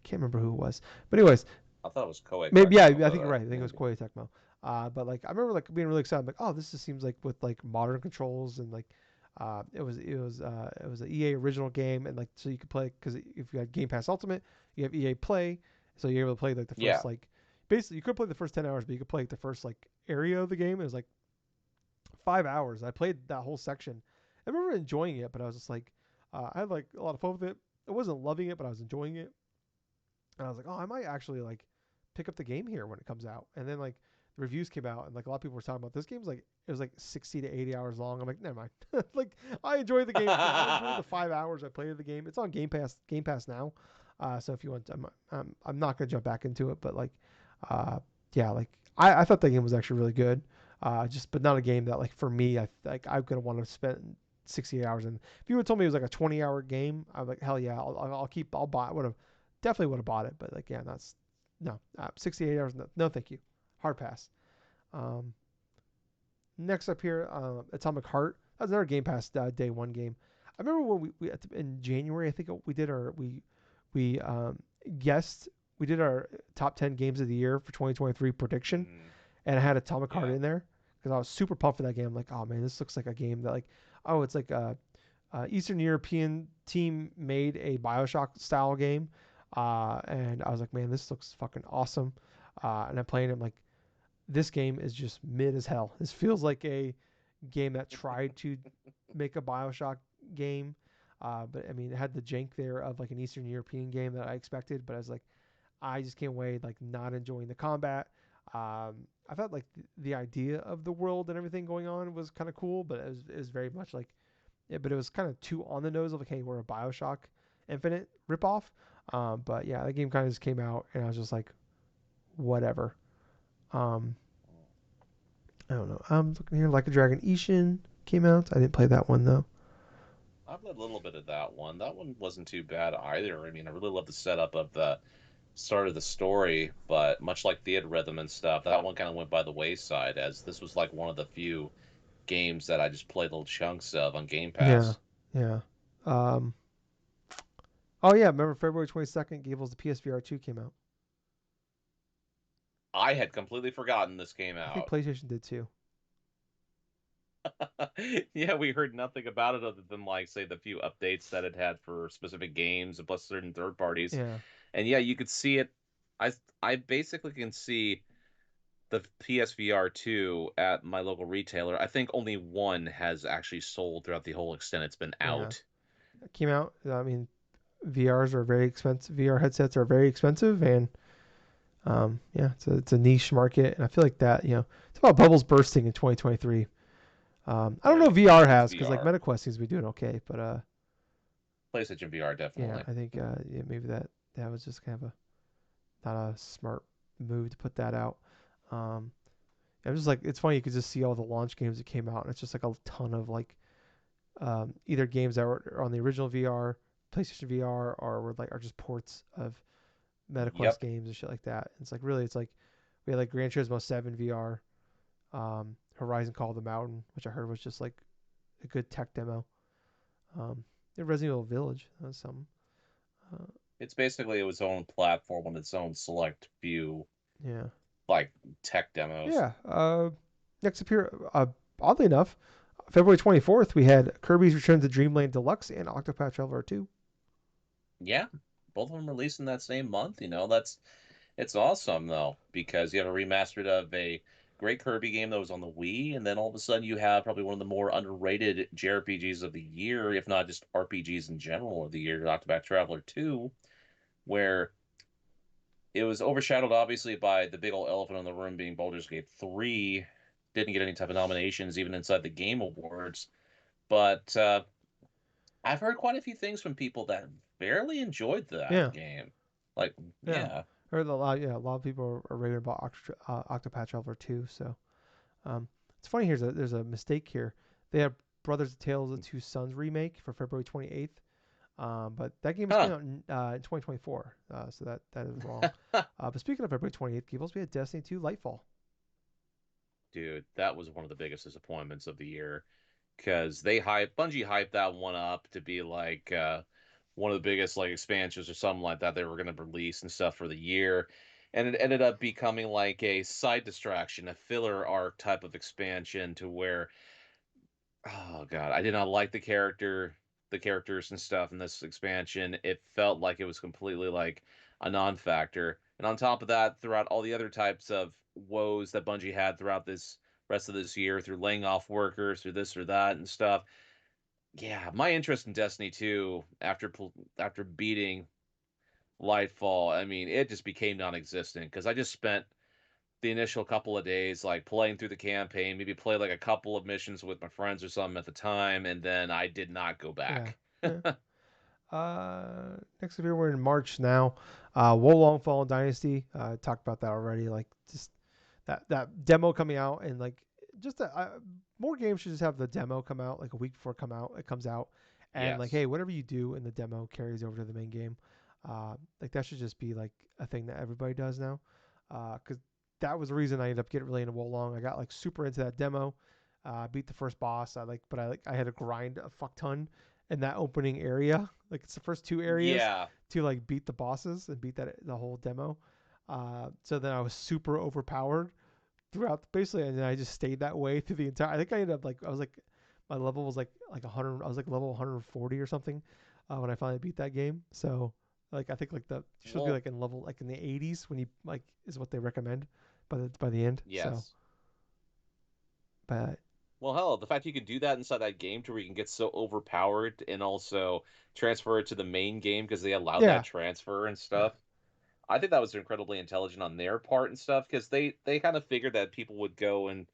I can't remember who it was. But anyways, I thought it was Koei maybe yeah, Tecmo, I but think you're right. I think it was maybe. Koei Tecmo. But like I remember like being really excited. I'm like, oh, this just seems like with like modern controls and like it was an EA original game and like so you could play because if you had Game Pass Ultimate, you have EA Play, so you're able to play like the first Yeah. like basically you could play the first 10 hours, but you could play like the first like area of the game. It was like 5 hours. I played that whole section. I remember enjoying it, but I was just like, I had like a lot of fun with it. I wasn't loving it, but I was enjoying it. And I was like, oh, I might actually like pick up the game here when it comes out. And then like the reviews came out, and like a lot of people were talking about this game's like it was like 60 to 80 hours long. I'm like, never mind. Like I enjoyed the game. I enjoyed the 5 hours I played of the game. It's on Game Pass now. So if you want, I'm not gonna jump back into it, but like, uh, yeah, like I thought that game was actually really good. Just but not a game that like for me, I'm gonna want to spend 60 hours. And if you would told me it was like a 20-hour game, I'm like, hell yeah, I'll buy it. Would have definitely would have bought it, but like yeah, that's no 68 hours. No, no, thank you. Hard pass. Um, Next up here, Atomic Heart. That's another Game Pass day one game. I remember when in January, I think we did our we guessed we did our top 10 games of the year for 2023 prediction, Mm, and I had Atomic Heart yeah. in there because I was super pumped for that game. I'm like, oh man, this looks like a game that like, oh, it's like a Eastern European team made a Bioshock style game, and I was like, man, this looks fucking awesome. And I'm playing it, I'm like, this game is just mid as hell. This feels like a game that tried to make a Bioshock game, but I mean, it had the jank there of like an Eastern European game that I expected, but I was like, I just can't wait. Like, not enjoying the combat. I felt like the idea of the world and everything going on was kind of cool, but it was very much like, yeah, but it was kind of too on the nose of like, hey, we're a Bioshock Infinite ripoff. But yeah, the game kind of just came out, and I was just like, whatever. Um, I don't know. I'm looking here. Like a Dragon Ishin came out. I didn't play that one though. I played a little bit of that one. That one wasn't too bad either. I mean, I really love the setup of the start of the story, but much like Theater Rhythm and stuff, that one kind of went by the wayside as this was like one of the few games that I just played little chunks of on Game Yeah, Pass. yeah. Um, oh yeah, remember February 22nd, Gables the PSVR 2 came out. I had completely forgotten this came I think out. PlayStation did too. Yeah, we heard nothing about it other than like say the few updates that it had for specific games and plus certain third parties. Yeah, And yeah, you could see it. I I basically can see the PSVR 2 at my local retailer. I think only one has actually sold throughout the whole extent it's been yeah. out. It came out. I mean, VRs are very expensive. VR headsets are very expensive, and yeah, it's a niche market, and I feel like that, it's about bubbles bursting in 2023. I Oh don't know yeah, if VR it's has because like VR. MetaQuest seems to be doing okay, but PlayStation VR yeah, definitely. I think yeah, maybe that was just kind of a not a smart move to put that out. Um, I'm just like it's funny you could just see all the launch games that came out, and it's just like a ton of like either games that were on the original VR, PlayStation VR, or were like are just ports of MetaQuest Yep. games and shit like that. And it's like really, it's like we had like Gran Turismo 7 VR, Horizon Call of the Mountain, which I heard was just like a good tech demo. Um, Resident Evil Village, that was something. Uh, It's basically its own platform on its own select few yeah, like tech demos. yeah. Next up here, oddly enough, February 24th, we had Kirby's Return to Dreamland Deluxe and Octopath Traveler 2. Yeah, both of them released in that same month. That's it's awesome though because you have a remastered of a great Kirby game that was on the Wii, and then all of a sudden you have probably one of the more underrated JRPGs of the year, if not just RPGs in general of the year, Octopath Traveler 2, where it was overshadowed obviously by the big old elephant in the room being Baldur's Gate 3. Didn't get any type of nominations even inside the Game Awards, but I've heard quite a few things from people that fairly enjoyed that Yeah, game. Like, yeah. yeah. Heard a lot. Yeah, a lot of people are raving about Octopath Traveler 2. So it's funny. There's a mistake here. They have Brothers of Tales of Two Sons remake for February 28th. But that game is Huh. coming out in 2024. So that is wrong. But speaking of February 28th, Gables, we had Destiny 2 Lightfall. Dude, that was one of the biggest disappointments of the year because Bungie hyped that one up to be like one of the biggest like expansions or something like that they were going to release and stuff for the year, and it ended up becoming like a side distraction, a filler arc type of expansion to where, oh god, I did not like the characters and stuff in this expansion. It felt like it was completely like a non-factor. And on top of that, throughout all the other types of woes that Bungie had throughout this rest of this year, through laying off workers, through this or that and stuff. Yeah, my interest in Destiny 2 after beating Lightfall, I mean, it just became non-existent because I just spent the initial couple of days like playing through the campaign, maybe play like a couple of missions with my friends or something at the time, and then I did not go Yeah. back. Yeah. Next up here, we're in March now. Wolong Fallen Dynasty. Talked about that already. Like just that demo coming out and like just more games should just have the demo come out like a week before it comes out, and like hey, Yes. whatever you do in the demo carries over to the main game. Like that should just be like a thing that everybody does now. Because that was the reason I ended up getting really into Wolong. I got like super into that demo. Beat the first boss. I had to grind a fuck ton in that opening area. Like it's the first two areas Yeah. to like beat the bosses and beat that the whole demo. So then I was super overpowered throughout basically, and then I just stayed that way through the entire. I think I ended up like I was like my level was like 100. I was like level 140 or something when I finally beat that game. So like I think like you're supposed to be Well, like in level like in the 80s when you like is what they recommend by the end. So yes. but Well, hell, the fact you can do that inside that game to where you can get so overpowered and also transfer it to the main game because they allowed that yeah, transfer and yeah, stuff. I think that was incredibly intelligent on their part and stuff because they kind of figured that people would go and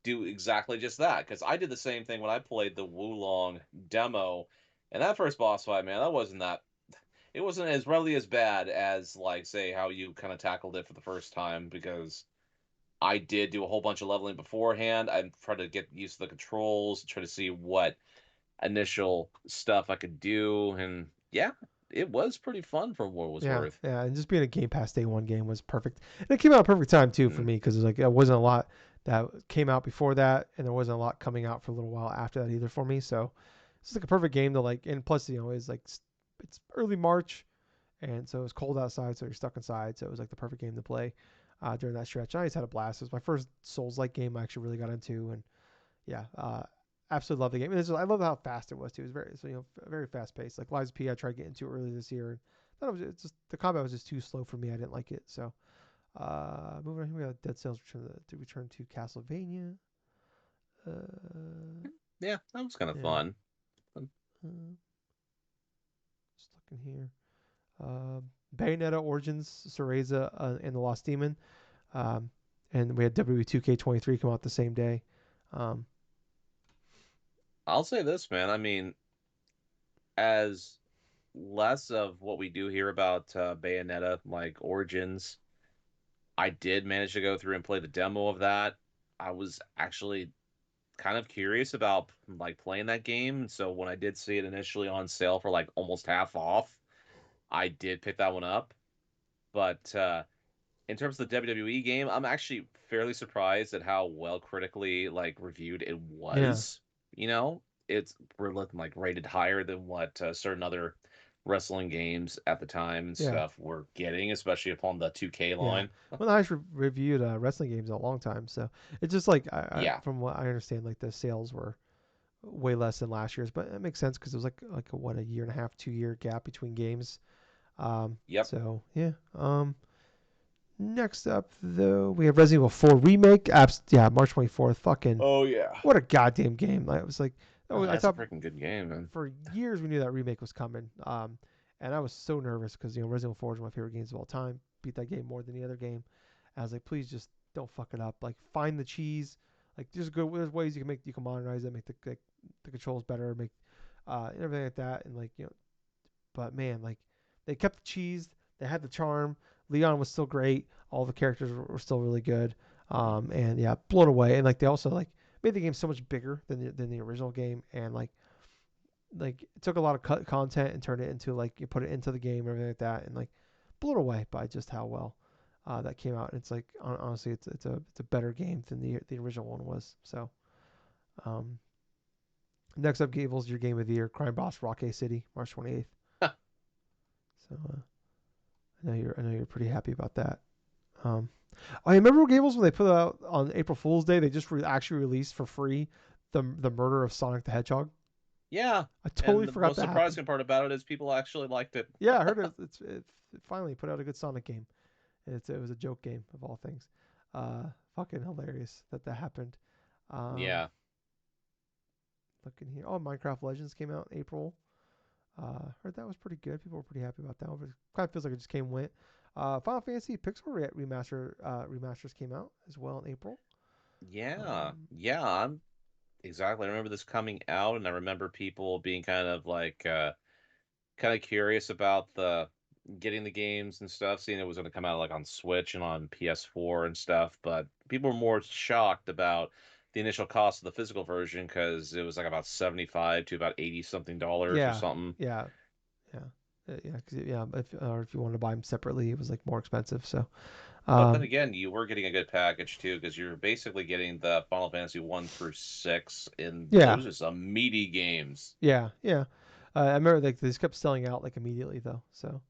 do exactly just that. Because I did the same thing when I played the Wulong demo, and that first boss fight, man, it wasn't as really as bad as like say how you kind of tackled it for the first time because I did do a whole bunch of leveling beforehand. I tried to get used to the controls, try to see what initial stuff I could do, and yeah, it was pretty fun for what it was yeah, worth. yeah. And just being a Game Pass day one game was perfect, and it came out at a perfect time too for Mm. me because like there wasn't a lot that came out before that, and there wasn't a lot coming out for a little while after that either for me. So it's like a perfect game to like, and plus it's like it's early March, and so it's cold outside, so you're stuck inside. So it was like the perfect game to play during that stretch. I just had a blast. It was my first Souls-like game I actually really got into, and yeah, absolutely love the game. And I love how fast it was too. It was very, so, very fast paced. Like Lies of P, I tried getting into earlier this year. And thought it was it's just the combat was just too slow for me. I didn't like it. So moving on, here we got Dead Cells return to Castlevania. Uh, Yeah, that was kind of yeah. fun. Uh, just looking here. Bayonetta Origins, Cereza, and the Lost Demon. Um, and we had WWE 2K23 come out the same day. Um, I'll say this, man. I mean, as less of what we do hear about Bayonetta, like Origins, I did manage to go through and play the demo of that. I was actually kind of curious about like playing that game. So when I did see it initially on sale for like almost half off, I did pick that one up. But in terms of the WWE game, I'm actually fairly surprised at how well critically like reviewed it yeah, was. You know, it's we're looking like rated higher than what certain other wrestling games at the time and yeah, stuff were getting, especially upon the 2K yeah. line. Well, I actually reviewed wrestling games in a long time, so it's just like Yeah. from what I understand, like the sales were way less than last year's, but it makes sense because it was like a year and a half, 2 year gap between games. Yep. So yeah. Next up though, we have Resident Evil 4 remake. Yeah, March 24th. Fucking Oh yeah. what a goddamn game! Like, it was like, Oh, oh, I that's a thought freaking good game, man. for years we knew that remake was coming. And I was so nervous because Resident Evil 4 is one of my favorite games of all time. Beat that game more than the other game. I was like, please just don't fuck it up. Like find the cheese. Like there's ways you can modernize it, make the controls better, make everything like that, and like but man, like they kept the cheese, they had the charm. Leon was still great. All the characters were still really good. And yeah, blown away. And like they also like made the game so much bigger than the original game, and like it took a lot of cut content and turned it into like you put it into the game and everything like that, and like blown away by just how well that came out. And it's like honestly, it's a better game than the original one was. So um, next up, Gables, your game of the year, Crime Boss Rock A City, March 28th. So I know you're pretty happy about that. Um, I remember Gables when they put out on April Fool's Day, they just actually released for free the murder of Sonic the Hedgehog. Yeah. I totally And the forgot most that happened. surprising part about it is people actually liked it. Yeah, I heard it finally put out a good Sonic game. It was a joke game of all things. Fucking hilarious that happened. Um, Yeah. looking here, oh, Minecraft Legends came out in April. Heard that was pretty good. People were pretty happy about that one. But it kind of feels like it just came and went. Final Fantasy Pixel remasters came out as well in April. Yeah. Um, Yeah, I'm exactly. I remember this coming out and I remember people being kind of like kind of curious about the getting the games and stuff, seeing it was going to come out like on Switch and on PS4 and stuff, but people were more shocked about the initial cost of the physical version because it was like about 75 to about 80 something dollars or yeah, something. yeah, yeah, yeah. If you wanted to buy them separately, it was like more expensive. So, But then um, again, you were getting a good package too, because you're basically getting the Final Fantasy 1 through 6, and yeah, those are some meaty games. yeah. I remember like they just kept selling out like immediately though. So,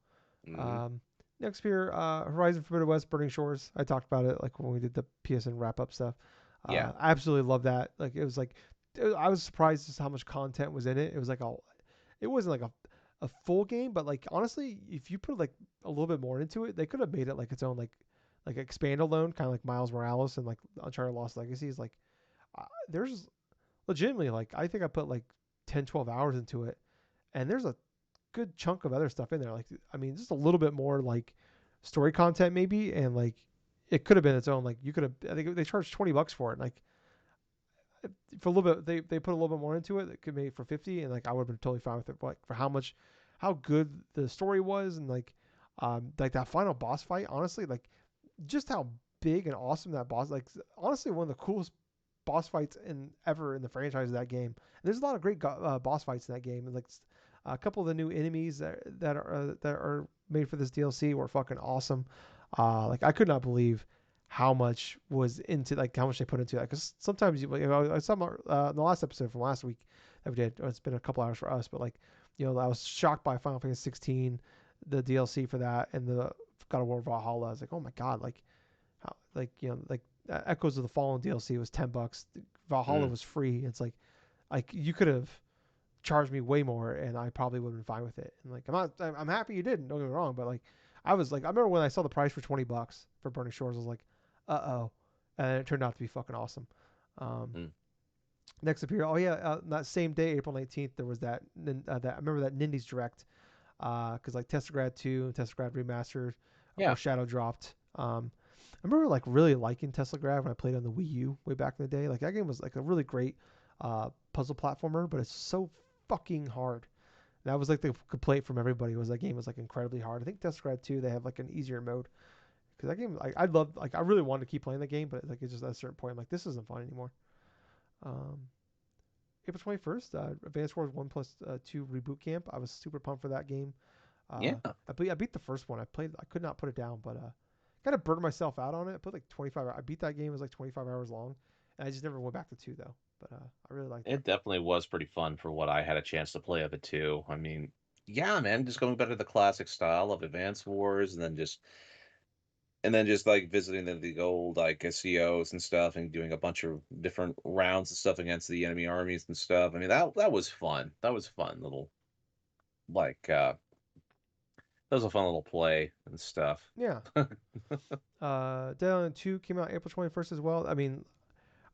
Hmm. um, next here, Horizon Forbidden West, Burning Shores. I talked about it like when we did the PSN wrap up stuff. Yeah. I absolutely love that. Like it was like I was surprised just how much content was in it. It was like it wasn't like a full game, but like honestly, if you put like a little bit more into it, they could have made it like its own like expand alone, kind of like Miles Morales and like Uncharted Lost Legacy. Is like there's legitimately like I think I put like 10, 12 hours into it, and there's a good chunk of other stuff in there. Like I mean, just a little bit more like story content maybe, and like it could have been its own. Like you could have. I think they charged $20 for it. And, like for a little bit, they put a little bit more into it. That could make it for 50, and like I would have been totally fine with it. But like for how good the story was, and like that final boss fight. Honestly, like just how big and awesome that boss. Like honestly, one of the coolest boss fights in ever in the franchise of that game. And there's a lot of great boss fights in that game. And like a couple of the new enemies that are made for this DLC were fucking awesome. Like I could not believe how much was into like how much they put into that because sometimes I saw in the last episode from last week that we did. It's been a couple hours for us, but like I was shocked by Final Fantasy 16, the DLC for that, and the God of War Valhalla. I was like, oh my god, like how like Echoes of the Fallen DLC was $10. Valhalla Mm. was free. It's like Like you could have charged me way more, and I probably would have been fine with it. And like I'm happy you didn't. Don't get me wrong, but like I was like I remember when I saw the price for $20 for Burning Shores, I was like, oh, and it turned out to be fucking awesome. Um, Mm. Next up here, oh yeah, that same day, April 19th, there was that I remember that Nindies Direct, because like Testrograd 2 and Testrograd Remastered, of Yeah. course Shadow dropped. I remember like really liking Teslograd when I played on the Wii U way back in the day. Like that game was like a really great puzzle platformer, but it's so fucking hard. That was like the complaint from everybody was that game was like incredibly hard. I think Testrograd 2 they have like an easier mode because that game I loved like I really wanted to keep playing the game, but like it's just at a certain point I'm like this isn't fun anymore. Um, April 21st, Advance Wars 1 plus 2 Reboot Camp. I was super pumped for that game. Yeah. I beat the first one. I could not put it down, but kind of burned myself out on it. I put like 25. I beat that game. It was like 25 hours long, and I just never went back to 2 though. But I really like that. It definitely was pretty fun for what I had a chance to play of it too. I mean, yeah, man, just going back to the classic style of Advance Wars, and then just like visiting the old like SEOs and stuff, and doing a bunch of different rounds and stuff against the enemy armies and stuff. I mean, that was fun. That was fun little like that was a fun little play and stuff. Yeah. Dead Island 2 came out April 21st as well. I mean,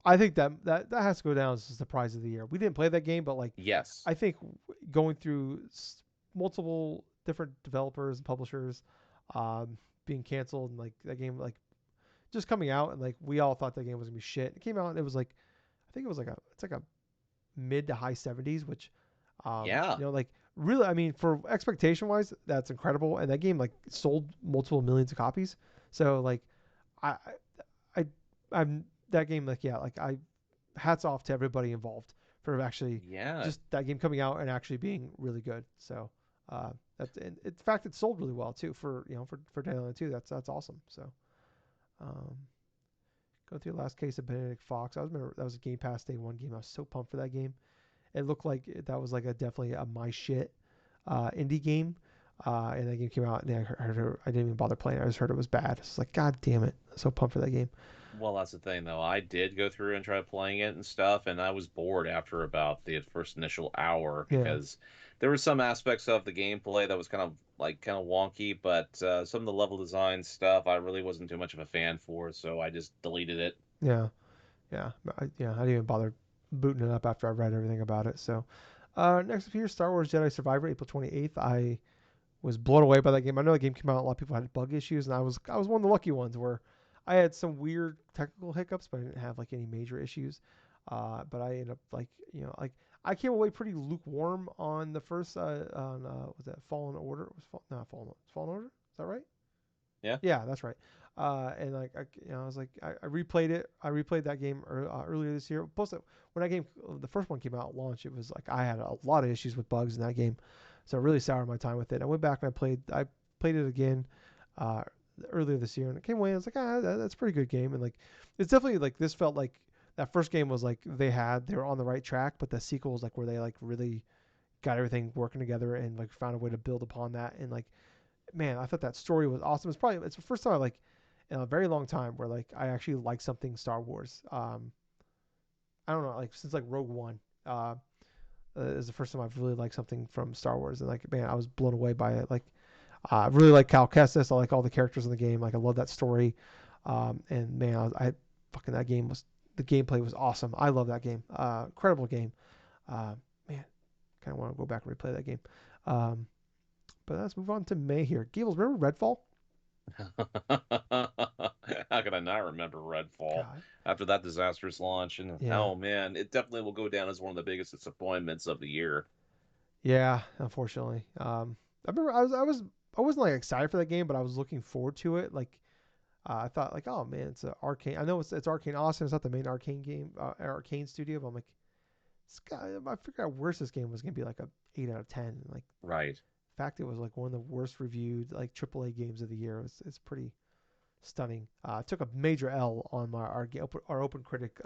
I think that has to go down as the surprise of the year. We didn't play that game, but like Yes. I think going through multiple different developers and publishers being canceled and like that game like just coming out and like we all thought that game was gonna be shit. It came out and it was like I think it was like a mid to high 70s, which Yeah. like really I mean for expectation wise that's incredible and that game like sold multiple millions of copies. So like I I I'm that game like yeah like I hats off to everybody involved for actually Yeah. just that game coming out and actually being really good. So that's and in fact it sold really well too for for Dead Island 2. That's awesome. So um, go through the last case of Benedict Fox. I was remember that was a Game Pass Day One game. I was so pumped for that game. It looked like that was like a definitely a my shit indie game. And that game came out, and I didn't even bother playing. I just heard it was bad. It's like, God damn it! I'm so pumped for that game. Well, that's the thing, though. I did go through and try playing it and stuff, and I was bored after about the first initial hour Yeah, because there were some aspects of the gameplay that was kind of wonky, but some of the level design stuff I really wasn't too much of a fan for, so I just deleted it. yeah, yeah. I didn't even bother booting it up after I read everything about it. So, next up here, Star Wars Jedi Survivor, April 28th. I was blown away by that game. I know the game came out. A lot of people had bug issues, and I was one of the lucky ones where I had some weird technical hiccups, but I didn't have like any major issues. But I ended up like like I came away pretty lukewarm on the first on was that Fallen Order? It was not Fallen Order? Is that right? Yeah. Yeah, that's right. And like I was like I replayed it. I replayed that game earlier this year. Plus, when that game, the first one came out at launch, it was like I had a lot of issues with bugs in that game, so I really soured my time with it. I went back and I played it again uh, earlier this year, and it came away. I was like, that's a pretty good game, and like it's definitely like this felt like that first game was like they were on the right track, but the sequel was like where they like really got everything working together and like found a way to build upon that and like man, I thought that story was awesome. It's the first time I like in a very long time where like I actually like something Star Wars. I don't know, like since like Rogue One, is the first time I've really liked something from Star Wars, and like man, I was blown away by it. Like I really like Cal Kestis. I like all the characters in the game. Like I love that story. And man, I fucking that game was the gameplay was awesome. I love that game. Incredible game. Man, kind of want to go back and replay that game. Um, but let's move on to May here. Gables, remember Redfall? How could I not remember Redfall God. after that disastrous launch? And Yeah. oh man, it definitely will go down as one of the biggest disappointments of the year. Yeah, unfortunately. I remember I wasn't like excited for that game, but I was looking forward to it. Like I thought like, oh man, it's a Arcane. I know it's Arcane Austin. It's not the main Arcane game, Arcane studio. But I'm like, I figured out worse this game was gonna be like a 8 out of 10. Like, Right. in fact, it was like one of the worst reviewed like AAA games of the year. It's pretty stunning. Took a major L on our open critic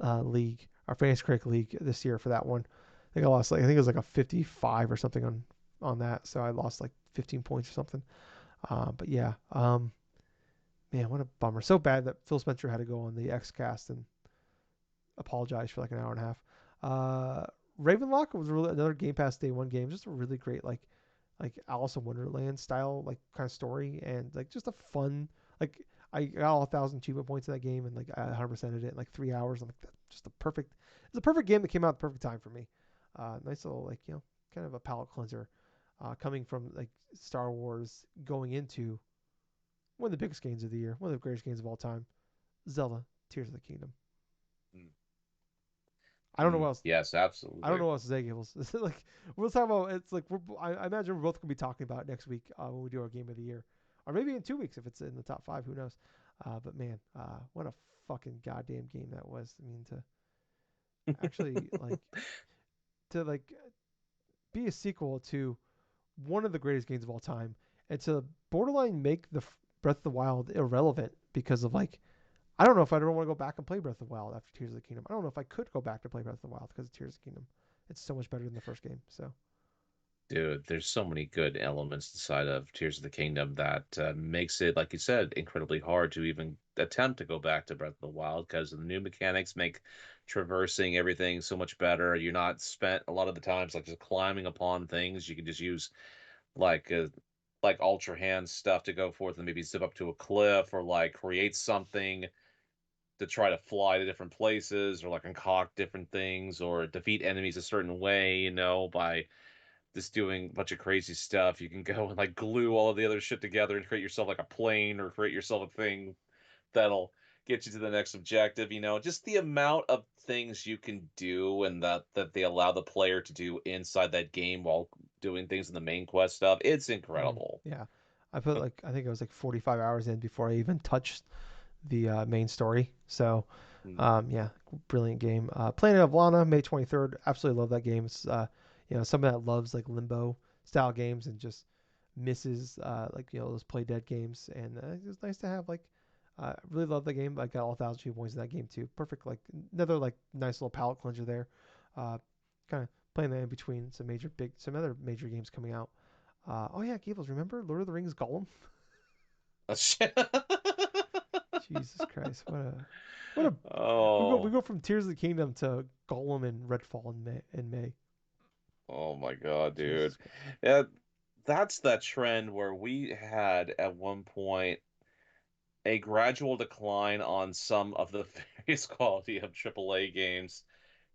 league, our fantasy critic league this year for that one. I think I lost like I think it was like a 55 or something on that. So I lost like 15 points or something. But yeah, man, what a bummer. So bad that Phil Spencer had to go on the X Cast and apologize for like an hour and a half. Uh, Ravenlock was really another Game Pass Day One game. Just a really great like Alice in Wonderland style like kind of story and like just a fun like I got all 1,000 achievement points in that game and like I 100%ed it in like 3 hours. I'm like just a perfect. It's a perfect game that came out at the perfect time for me. Nice little like kind of a palate cleanser, coming from like Star Wars going into one of the biggest games of the year, one of the greatest games of all time, Zelda: Tears of the Kingdom. Mm. I don't know what else. Yes, I don't absolutely. know what else to say, Gables. It's like we'll talk about. It's like I imagine we're both gonna be talking about it next week, when we do our game of the year, or maybe in 2 weeks if it's in the top five. Who knows? But man, what a fucking goddamn game that was. I mean, to actually like be a sequel to one of the greatest games of all time, and to borderline make the Breath of the Wild irrelevant because of like I don't know if I'd ever want to go back and play Breath of the Wild after Tears of the Kingdom. I don't know if I could go back to play Breath of the Wild because of Tears of the Kingdom. It's so much better than the first game. So Dude, there's so many good elements inside of Tears of the Kingdom that makes it, like you said, incredibly hard to even attempt to go back to Breath of the Wild because the new mechanics make traversing everything so much better. You're not spent a lot of the times like just climbing upon things. You can just use like ultra hand stuff to go forth and maybe zip up to a cliff or like create something to try to fly to different places or like concoct different things or defeat enemies a certain way, by just doing a bunch of crazy stuff. You can go and like glue all of the other shit together and create yourself like a plane or create yourself a thing that'll get you to the next objective. Just the amount of things you can do and that they allow the player to do inside that game while doing things in the main quest stuff. It's incredible. yeah, I put like I think it was like 45 hours in before I even touched the main story. So Mm. yeah, brilliant game. Planet of Lana, May 23rd. Absolutely love that game. It's someone that loves like limbo style games and just misses like those play dead games. And it's nice to have like. Really love the game. I got all 1,000 points in that game too. Perfect, like another like nice little palate cleanser there. Kind of playing that in between some other major games coming out. Oh yeah, Gables, remember Lord of the Rings Gollum? Jesus Christ, what a we Oh, go from Tears of the Kingdom to Gollum and Redfall in May. oh my God, Jesus dude. Christ. Yeah, that's that trend where we had at one point a gradual decline on some of the various quality of AAA games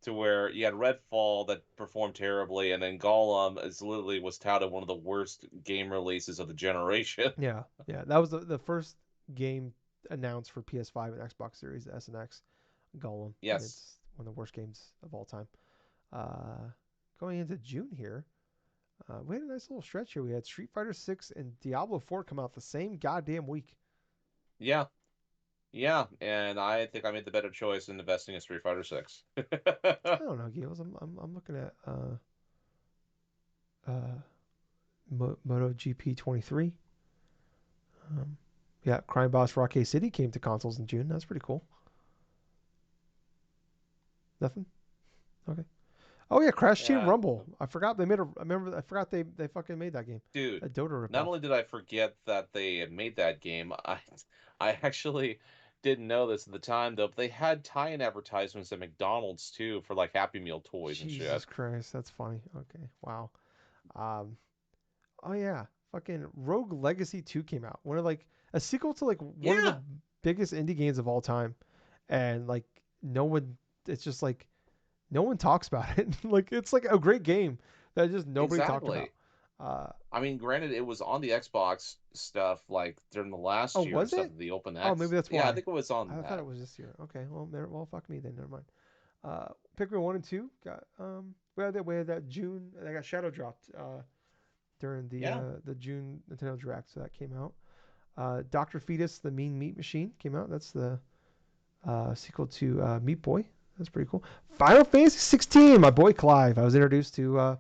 to where you had Redfall that performed terribly, and then Gollum is literally was touted one of the worst game releases of the generation. Yeah, yeah, that was the first game announced for PS5 and Xbox Series S and X, Gollum, and Yes. it's one of the worst games of all time. Uh, Going into June here, we had a nice little stretch here. We had Street Fighter 6 and Diablo 4 come out the same goddamn week. Yeah. Yeah. And I think I made the better choice in investing in Street Fighter 6. I don't know, Gales. I'm looking at uh MotoGP 23. Um, yeah, Crime Boss Rocket City came to consoles in June. That's pretty cool. Nothing. Okay. Oh yeah, Crash Team Yeah. Rumble. I forgot they made a. I remember. I forgot they fucking made that game. Dude, A Dota not ripoff. only did I forget that they had made that game, I actually didn't know this at the time though, but they had tie-in advertisements at McDonald's too for like Happy Meal toys and Jesus shit. Christ, that's funny. Okay, wow. Um. Oh yeah, fucking Rogue Legacy 2 came out. One of like a sequel to like one of the Yeah, biggest indie games of all time, and like no one. It's just like no one talks about it. Like it's like a great game that just nobody talked about. exactly. Uh. I mean, granted, it was on the Xbox stuff like during the Oh, last year and was stuff it? of the Open Oh, maybe X. that's Yeah, I why. think it was on I thought it that. was this year. Okay, well, fuck me then. Never mind. Pikmin 1 and 2 got we had that June. They got shadow dropped during Yeah, the June Nintendo Direct, so that came out. Doctor Fetus: The Mean Meat Machine came out. That's the sequel to Meat Boy. That's pretty cool. Final Fantasy 16. My boy Clive. I was introduced to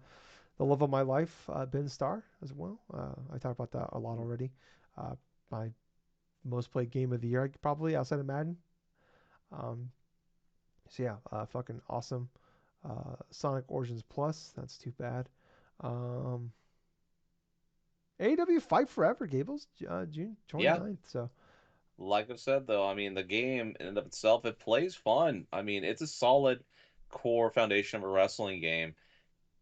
the love of my life, Ben Starr, as well. I talked about that a lot already. My most played game of the year, probably outside of Madden. Um, so yeah, fucking awesome. Sonic Origins Plus. That's too bad. Um, AW Fight Forever, Gables, June yeah. 29th. So Like I said though, I mean, the game in and of itself, it plays fun. I mean, it's a solid core foundation of a wrestling game.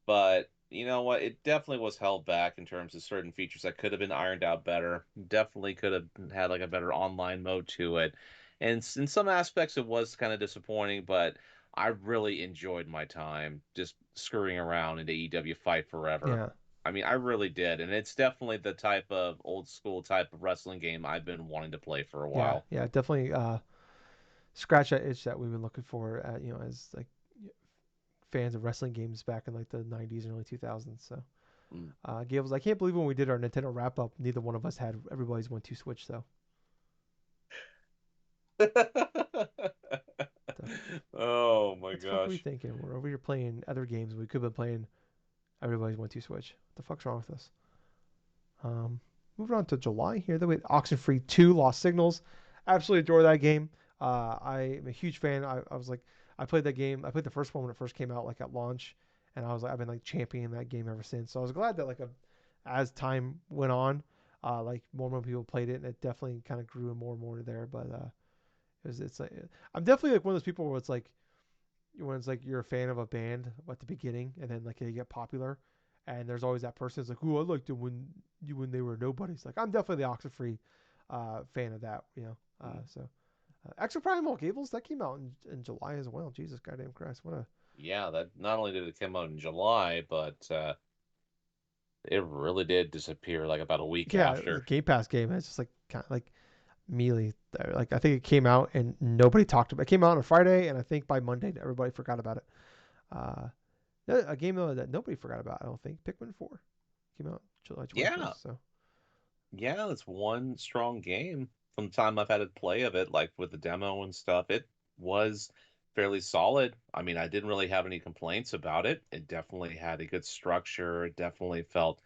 But you know what? It definitely was held back in terms of certain features that could have been ironed out better. Definitely could have had like a better online mode to it. And in some aspects, it was kind of disappointing, but I really enjoyed my time just screwing around in AEW Fight Forever. Yeah, I mean, I really did. And it's definitely the type of old school type of wrestling game I've been wanting to play for a yeah, while. yeah. Definitely scratch that itch that we've been looking for at as like fans of wrestling games back in like the 90s and early 2000s. So Mm. Gables, I can't believe when we did our Nintendo wrap up, neither one of us had everybody's 1-2 switch though. The, Oh my what the fuck are we gosh. thinking? We're over here playing other games. We could have been playing everybody's 1-2 switch. What the fuck's wrong with us? Um, Moving on to July here. Then we had Oxenfree 2 Lost Signals. Absolutely adore that game. I am a huge fan. I was like, I played that game. I played the first one when it first came out, like at launch, and I was like, I've been like championing that game ever since. So I was glad that as time went on, like more and more people played it, and it definitely kind of grew more and more there. But it's like I'm definitely like one of those people where it's like when it's like you're a fan of a band at the beginning and then like they get popular and there's always that person who's like, "Ooh, I liked them when they were nobodies." Like I'm definitely the Oxenfree fan of that. So Extra Primal Gables that came out in July as well. Jesus goddamn Christ, what a Yeah, that not only did it come out in July, but it really did disappear like about a week yeah, it was a after. Game Pass game. It's just like kind of like melee. Like I think it came out and nobody talked about it. It came out on a Friday and I think by Monday everybody forgot about it. Uh, a game though that nobody forgot about. I don't think Pikmin 4 came out July Yeah, 21st. So yeah, it's one strong game from the time I've had a play of it, like with the demo and stuff. It was fairly solid. I mean, I didn't really have any complaints about it. It definitely had a good structure. It definitely felt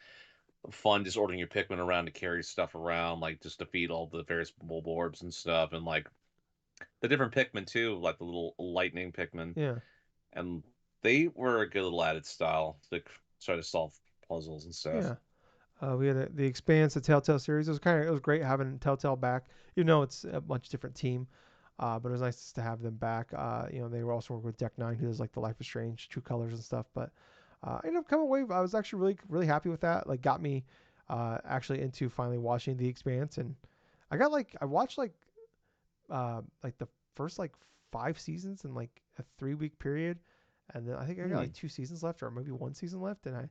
fun just ordering your Pikmin around to carry stuff around, like just to feed all the various mobile orbs and stuff, and like the different Pikmin too, like the little lightning Pikmin, yeah. and they were a good little added style to try to solve puzzles and stuff. Yeah. We had the Expanse, the Telltale series. It was great having Telltale back. You know, it's a much different team, but it was nice to have them back. They were also working with Deck Nine, who does like the Life is Strange, True Colors and stuff. But I ended up coming away. I was actually really really happy with that. Like, got me actually into finally watching the Expanse, and I watched like the first like 5 seasons in like a 3 week period, and then I think I got Hmm. like 2 seasons left or maybe 1 season left, and I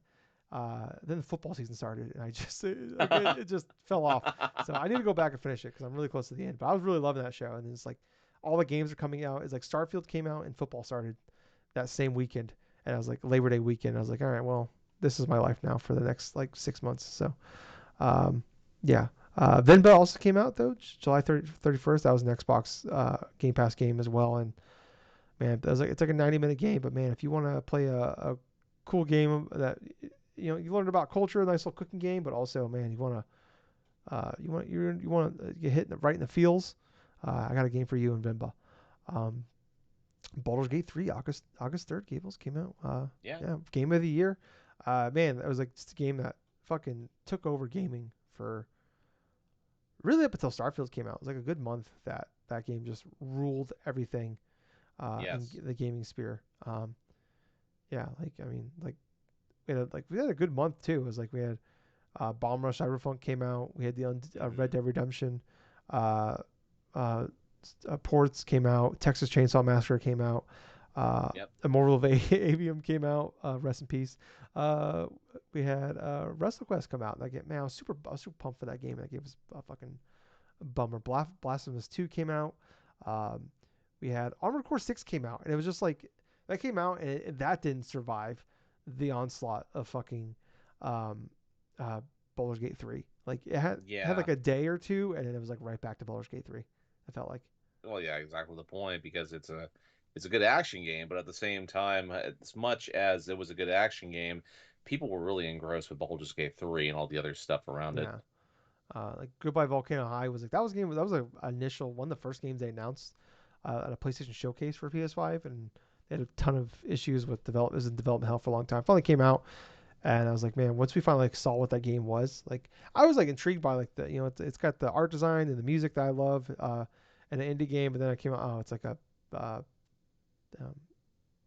then the football season started, and I just it just fell off. So I need to go back and finish it because I'm really close to the end. But I was really loving that show, and it's like all the games are coming out. It's like Starfield came out and football started that same weekend, and I was like Labor Day weekend. I was like, all right, well, this is my life now for the next like 6 months. So um, yeah. Venba also came out though, July 31st. That was an Xbox Game Pass game as well, and man, it's like a 90-minute game. But man, if you want to play a cool game that you learn about culture, a nice little cooking game, but also man, you want to get hit right in the feels. I got a game for you in Venba. Um, Baldur's Gate 3, August 3rd, Gables came out. Yeah. Yeah, game of the year. Man, that was like just a game that fucking took over gaming for really up until Starfield came out. It was like a good month that game just ruled everything in Yes. the gaming sphere. Yeah, like I mean, like we had a good month too. It was like we had Bomb Rush Cyberpunk came out. We had the Red Hmm. Dead Redemption uh, uh, ports came out. Texas Chainsaw Massacre came out. Yep. Immortal of Avium came out. Rest in peace. Uh, we had WrestleQuest come out. That game, man, I was super pumped for that game. That game was a fucking bummer. Blasphemous 2 came out. Um, we had Armored Core 6 came out, and it was just like that came out, and that didn't survive the onslaught of fucking um, uh, Baldur's Gate 3. Like it had like Yeah. a day or two, and then it was like right back to Baldur's Gate 3. I felt like. Well, yeah, exactly the point because it's a good action game, but at the same time, as much as it was a good action game, people were really engrossed with Baldur's Gate 3 and all the other stuff around it. Yeah. Like Goodbye Volcano High was like that was a initial one of the first games they announced at a PlayStation showcase for PS5, and they had a ton of issues with develop. It was in development hell for a long time. Finally came out, and I was like, man, once we finally like saw what that game was, like I was like intrigued by like it's got the art design and the music that I love, and an indie game. But then I came out, oh, it's like a uh, um,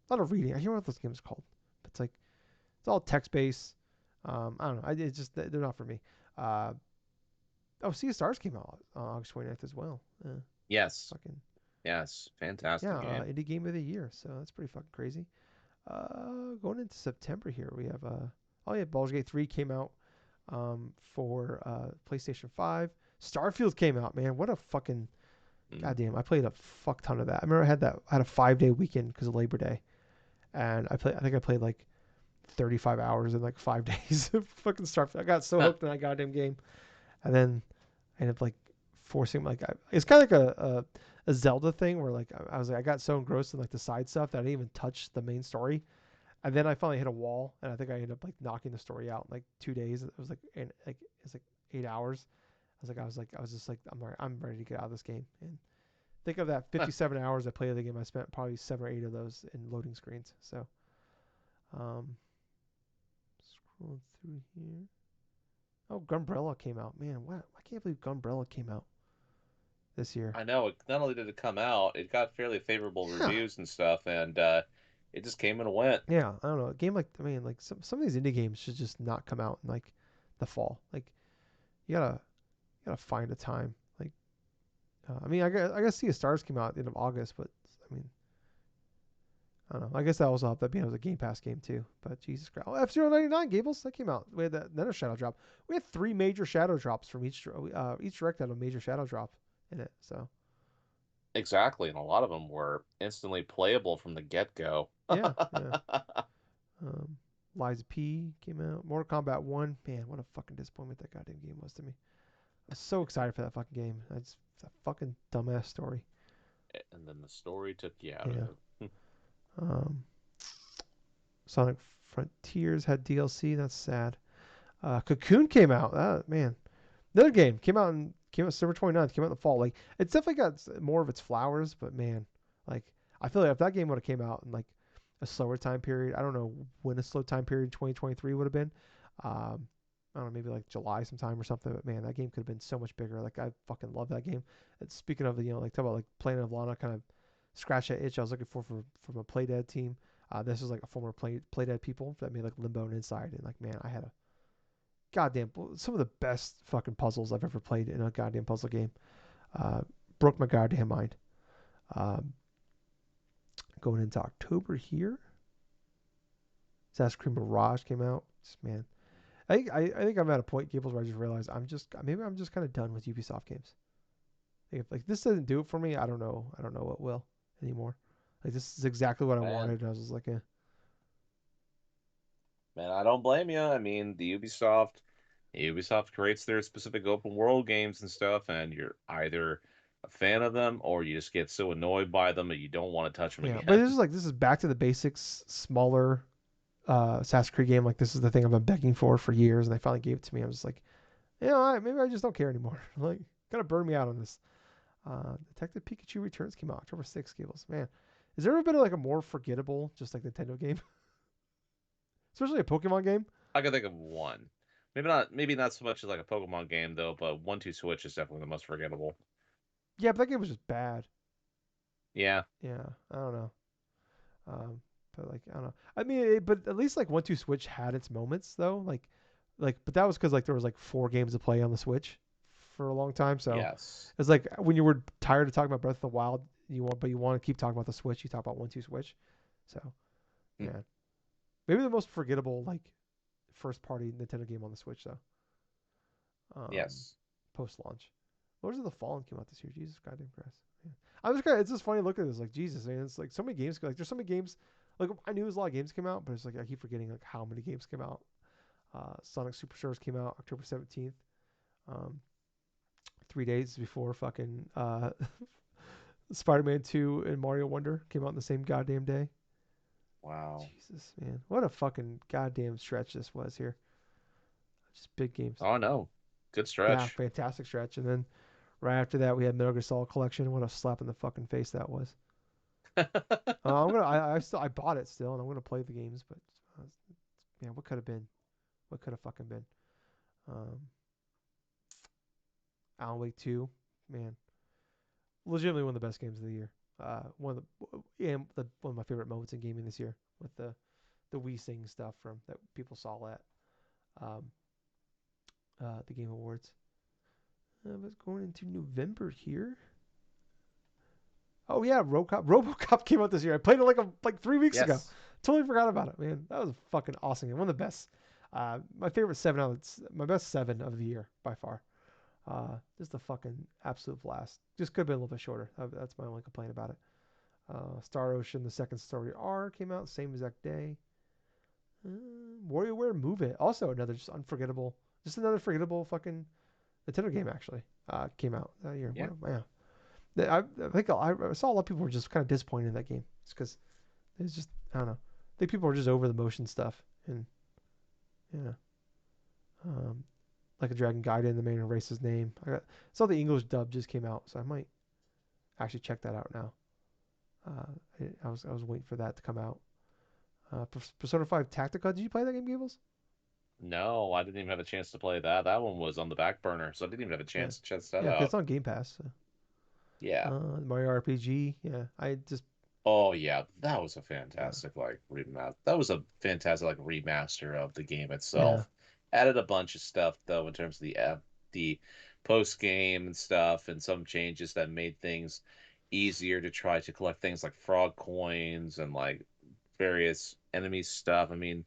a lot of reading. I hear what those games are called. It's like it's all text based. I don't know. It's just they're not for me. Uh, Sea of Stars came out on August 29th as well. Yes, Fucking yes, fantastic yeah, game. indie game of the year. So that's pretty fucking crazy. Going into September here, we have oh yeah, Baldur's Gate 3 came out for PlayStation 5. Starfield came out, man. What a fucking Mm. goddamn! I played a fuck ton of that. I remember I had a 5 day weekend because of Labor Day, and I think I played like 35 hours in like 5 days of fucking Starfield. I got so hooked on that goddamn game, and then I ended up like forcing like it's kind of like a Zelda thing where like I was like I got so engrossed in like the side stuff that I didn't even touch the main story. And then I finally hit a wall, and I think I ended up like knocking the story out in like 2 days. It was like it's like 8 hours. I was just like I'm ready to get out of this game. And think of that 57 hours I played of the game. I spent probably 7 or 8 of those in loading screens. So um, scroll through here. Oh, Gunbrella came out. Man, what? I can't believe Gunbrella came out this year. I know. Not only did it come out, it got fairly favorable Yeah, reviews and stuff, and it just came and went. yeah. I don't know. A game like I mean, like some of these indie games should just not come out in like the fall. Like you gotta find a time. Like I mean, I guess Sea of Stars came out at the end of August, but I mean, I don't know. I guess that also helped that being it was a Game Pass game too. But Jesus Christ, oh, F-Zero 99 Gables that came out. We had another shadow drop. We had three major shadow drops from each direct had a major shadow drop in it. So Exactly, and a lot of them were instantly playable from the get-go. yeah, yeah. Um, Liza P came out. Mortal Kombat 1. Man, what a fucking disappointment that goddamn game was to me. I was so excited for that fucking game. It's a fucking dumbass story. And then the story took you out Yeah. of it. Um, Sonic Frontiers had DLC. That's sad. Cocoon came out. Man, another game came out December 29th. Came out in the fall. Like it's definitely got more of its flowers, but man, like I feel like if that game would have came out in like a slower time period, I don't know when a slow time period 2023 would have been. Um, I don't know, maybe like July sometime or something. But man, that game could have been so much bigger. Like I fucking love that game. And speaking of like talk about like Planet of Lana, kind of scratch that itch I was looking for from a Playdead team. This is like a former Playdead people that made like Limbo and Inside, and like man, I had a goddamn some of the best fucking puzzles I've ever played in a goddamn puzzle game. Uh, Broke my goddamn mind. Um, Going into October here, Assassin's Creed Mirage came out. Man, I think I'm at a point, Gables, where I just realized I'm just kind of done with Ubisoft games. If like this doesn't do it for me, I don't know what will anymore. Like this is exactly what I Man, wanted, and I was just like, man, I don't blame you. I mean, Ubisoft creates their specific open world games and stuff, and you're either a fan of them or you just get so annoyed by them that you don't want to touch them yeah. But again. this is like this is back to the basics, smaller Assassin's Creed game. Like this is the thing I've been begging for years, and they finally gave it to me. I was just like, maybe I just don't care anymore. Like, kind of burned me out on this. Detective Pikachu Returns came out October 6th, Gables. Man, has there ever been like a more forgettable, just like Nintendo game? Especially a Pokemon game? I can think of one. Maybe not so much as like a Pokemon game though, but 1-2 Switch is definitely the most forgettable. Yeah, but that game was just bad. Yeah, Yeah, I don't know. Um, but like, I don't know. I mean, but at least like 1-2 Switch had its moments though. But that was because like there was like four games to play on the Switch for a long time. So yes. it's like when you were tired of talking about Breath of the Wild, you want to keep talking about the Switch. You talk about 1-2 Switch. So Hmm. man, maybe the most forgettable like first party Nintendo game on the Switch though. Um, Yes. Post launch. Lords of the Fallen came out this year. Jesus goddamn Christ. Man. I'm just kind of, it's just funny looking at this. Like Jesus, man. It's like so many games. Like there's so many games. Like I knew there's a lot of games came out, but it's like I keep forgetting like how many games came out. Sonic Superstars came out October 17th. Um, 3 days before fucking Spider-Man 2 and Mario Wonder came out in the same goddamn day. Wow. Jesus, man. What a fucking goddamn stretch this was here. Just big games. Oh no. Good Yeah, stretch. fantastic stretch. And then right after that, we had Metal Gear Solid Collection. What a slap in the fucking face that was. I'm gonna. I bought it still, and I'm gonna play the games. But uh, yeah, what could have been? What could have fucking been? Um, Alan Wake 2, man, legitimately one of the best games of the year. One of the one of my favorite moments in gaming this year with the Wii Sing stuff from that people saw at um, the Game Awards. But going into November here. Oh yeah, RoboCop came out this year. I played it like 3 weeks ago. Yes. Totally forgot about it, man. That was a fucking awesome game. One of the best. My favorite my best 7 of the year by far. Just a fucking absolute blast. Just could have been a little bit shorter. That's my only complaint about it. Star Ocean, the second story R came out same exact day. WarioWare Move It, also another just another forgettable fucking Nintendo game actually. Came out that year. Yeah. Wow. I think I saw a lot of people were just kind of disappointed in that game. It's because it's just I don't know. I think people are just over the motion stuff and yeah. Um, like a Dragon Gaiden, the main race's name. Saw the English dub just came out, so I might actually check that out now. I was waiting for that to come out. Persona 5 Tactica. Did you play that game, Gables? No, I didn't even have a chance to play that. That one was on the back burner, so I didn't even have a Yeah, chance to check that yeah, because it's out. on Game Pass. So. Yeah. Mario RPG. Yeah, I just Oh yeah, that was a yeah, fantastic like remaster. That was a fantastic like remaster of the game yeah, itself. Added a bunch of stuff though in terms of the post game and stuff, and some changes that made things easier to try to collect things like frog coins and like various enemy stuff. I mean,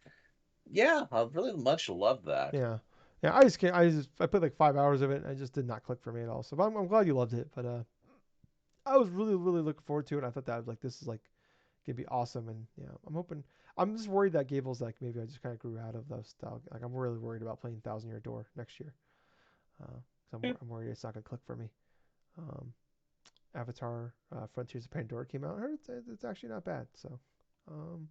yeah, I really much love that. yeah, yeah. I just can't. I played like 5 hours of it. And I just did not click for me at all. So but I'm glad you loved it. But I was really looking forward to it. I thought that was like this is like gonna be awesome. And yeah, I'm hoping. I'm just worried that Gables like maybe I just kind of grew out of those style. Like I'm really worried about playing Thousand Year Door next year. Cause Yeah. I'm worried it's not gonna click for me. Um, Avatar Frontiers of Pandora came out. I heard it's actually not bad. So um,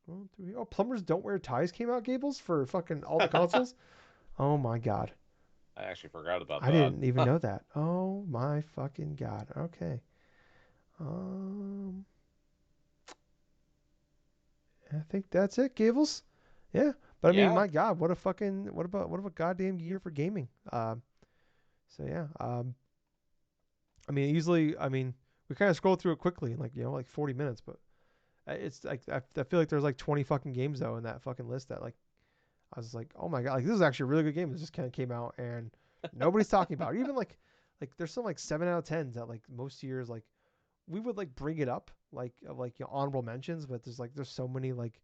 scrolling through here. Oh, Plumbers Don't Wear Ties came out, Gables, for fucking all the consoles. Oh my god. I actually forgot about I that. didn't even know that. Oh my fucking god. Okay. Um I think that's it, Gables. Yeah. But I mean, Yeah. my god, what about goddamn year for gaming? So yeah. I mean, easily we kind of scrolled through it quickly in like, like 40 minutes, but it's like I feel like there's like 20 fucking games though in that fucking list that like I was like, oh my god, like this is actually a really good game that just kind of came out and nobody's talking about it. Even like there's some like 7 out of 10s that like most years like we would like bring it up like of like honorable mentions, but there's so many like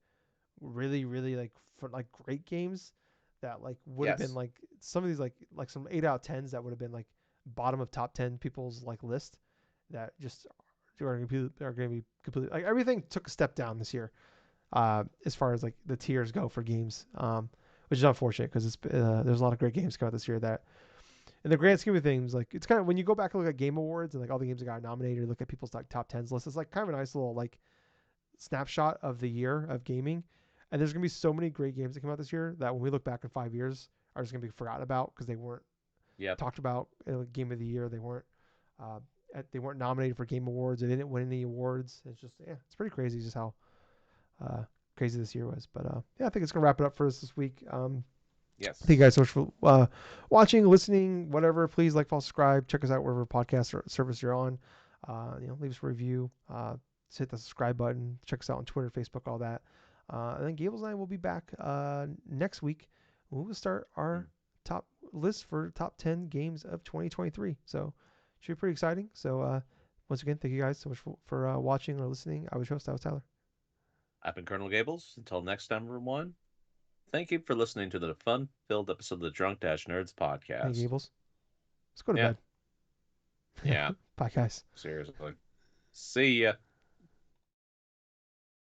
really like for like great games that like would have been Yes. like some of these like some 8 out of 10s that would have been like bottom of top 10 people's like list that just are going to be completely like everything took a step down this year as far as like the tiers go for games, which is unfortunate because there's a lot of great games come out this year that, in the grand scheme of things, like it's kind of when you go back and look at Game Awards and like all the games that got nominated, look at people's like top tens lists, it's like kind of a nice little like snapshot of the year of gaming. And there's gonna be so many great games that come out this year that when we look back in 5 years, are just gonna be forgotten about because they weren't Yep. talked about in the Game of the Year. Uh, they weren't nominated for Game Awards. They didn't win any awards. It's just it's pretty crazy just how uh, crazy this year was. But yeah, I think it's gonna wrap it up for us this week. Thank you Yes. guys so much for watching, listening, whatever. Please like, follow, subscribe. Check us out wherever podcast or service you're on. Leave us a review. Hit the subscribe button. Check us out on Twitter, Facebook, all that. And then Gables and I will be back next week. We will start our top list for top 10 games of 2023. So should be pretty exciting. So once again, thank you guys so much for watching or listening. I was your host. I was Tyler. I've been Colonel Gables. Until next time, everyone. Thank you for listening to the fun-filled episode of the Drunk Nerds Thank you, podcast. Gables. Let's go to Yeah, bed. yeah, Bye, guys. seriously. See ya.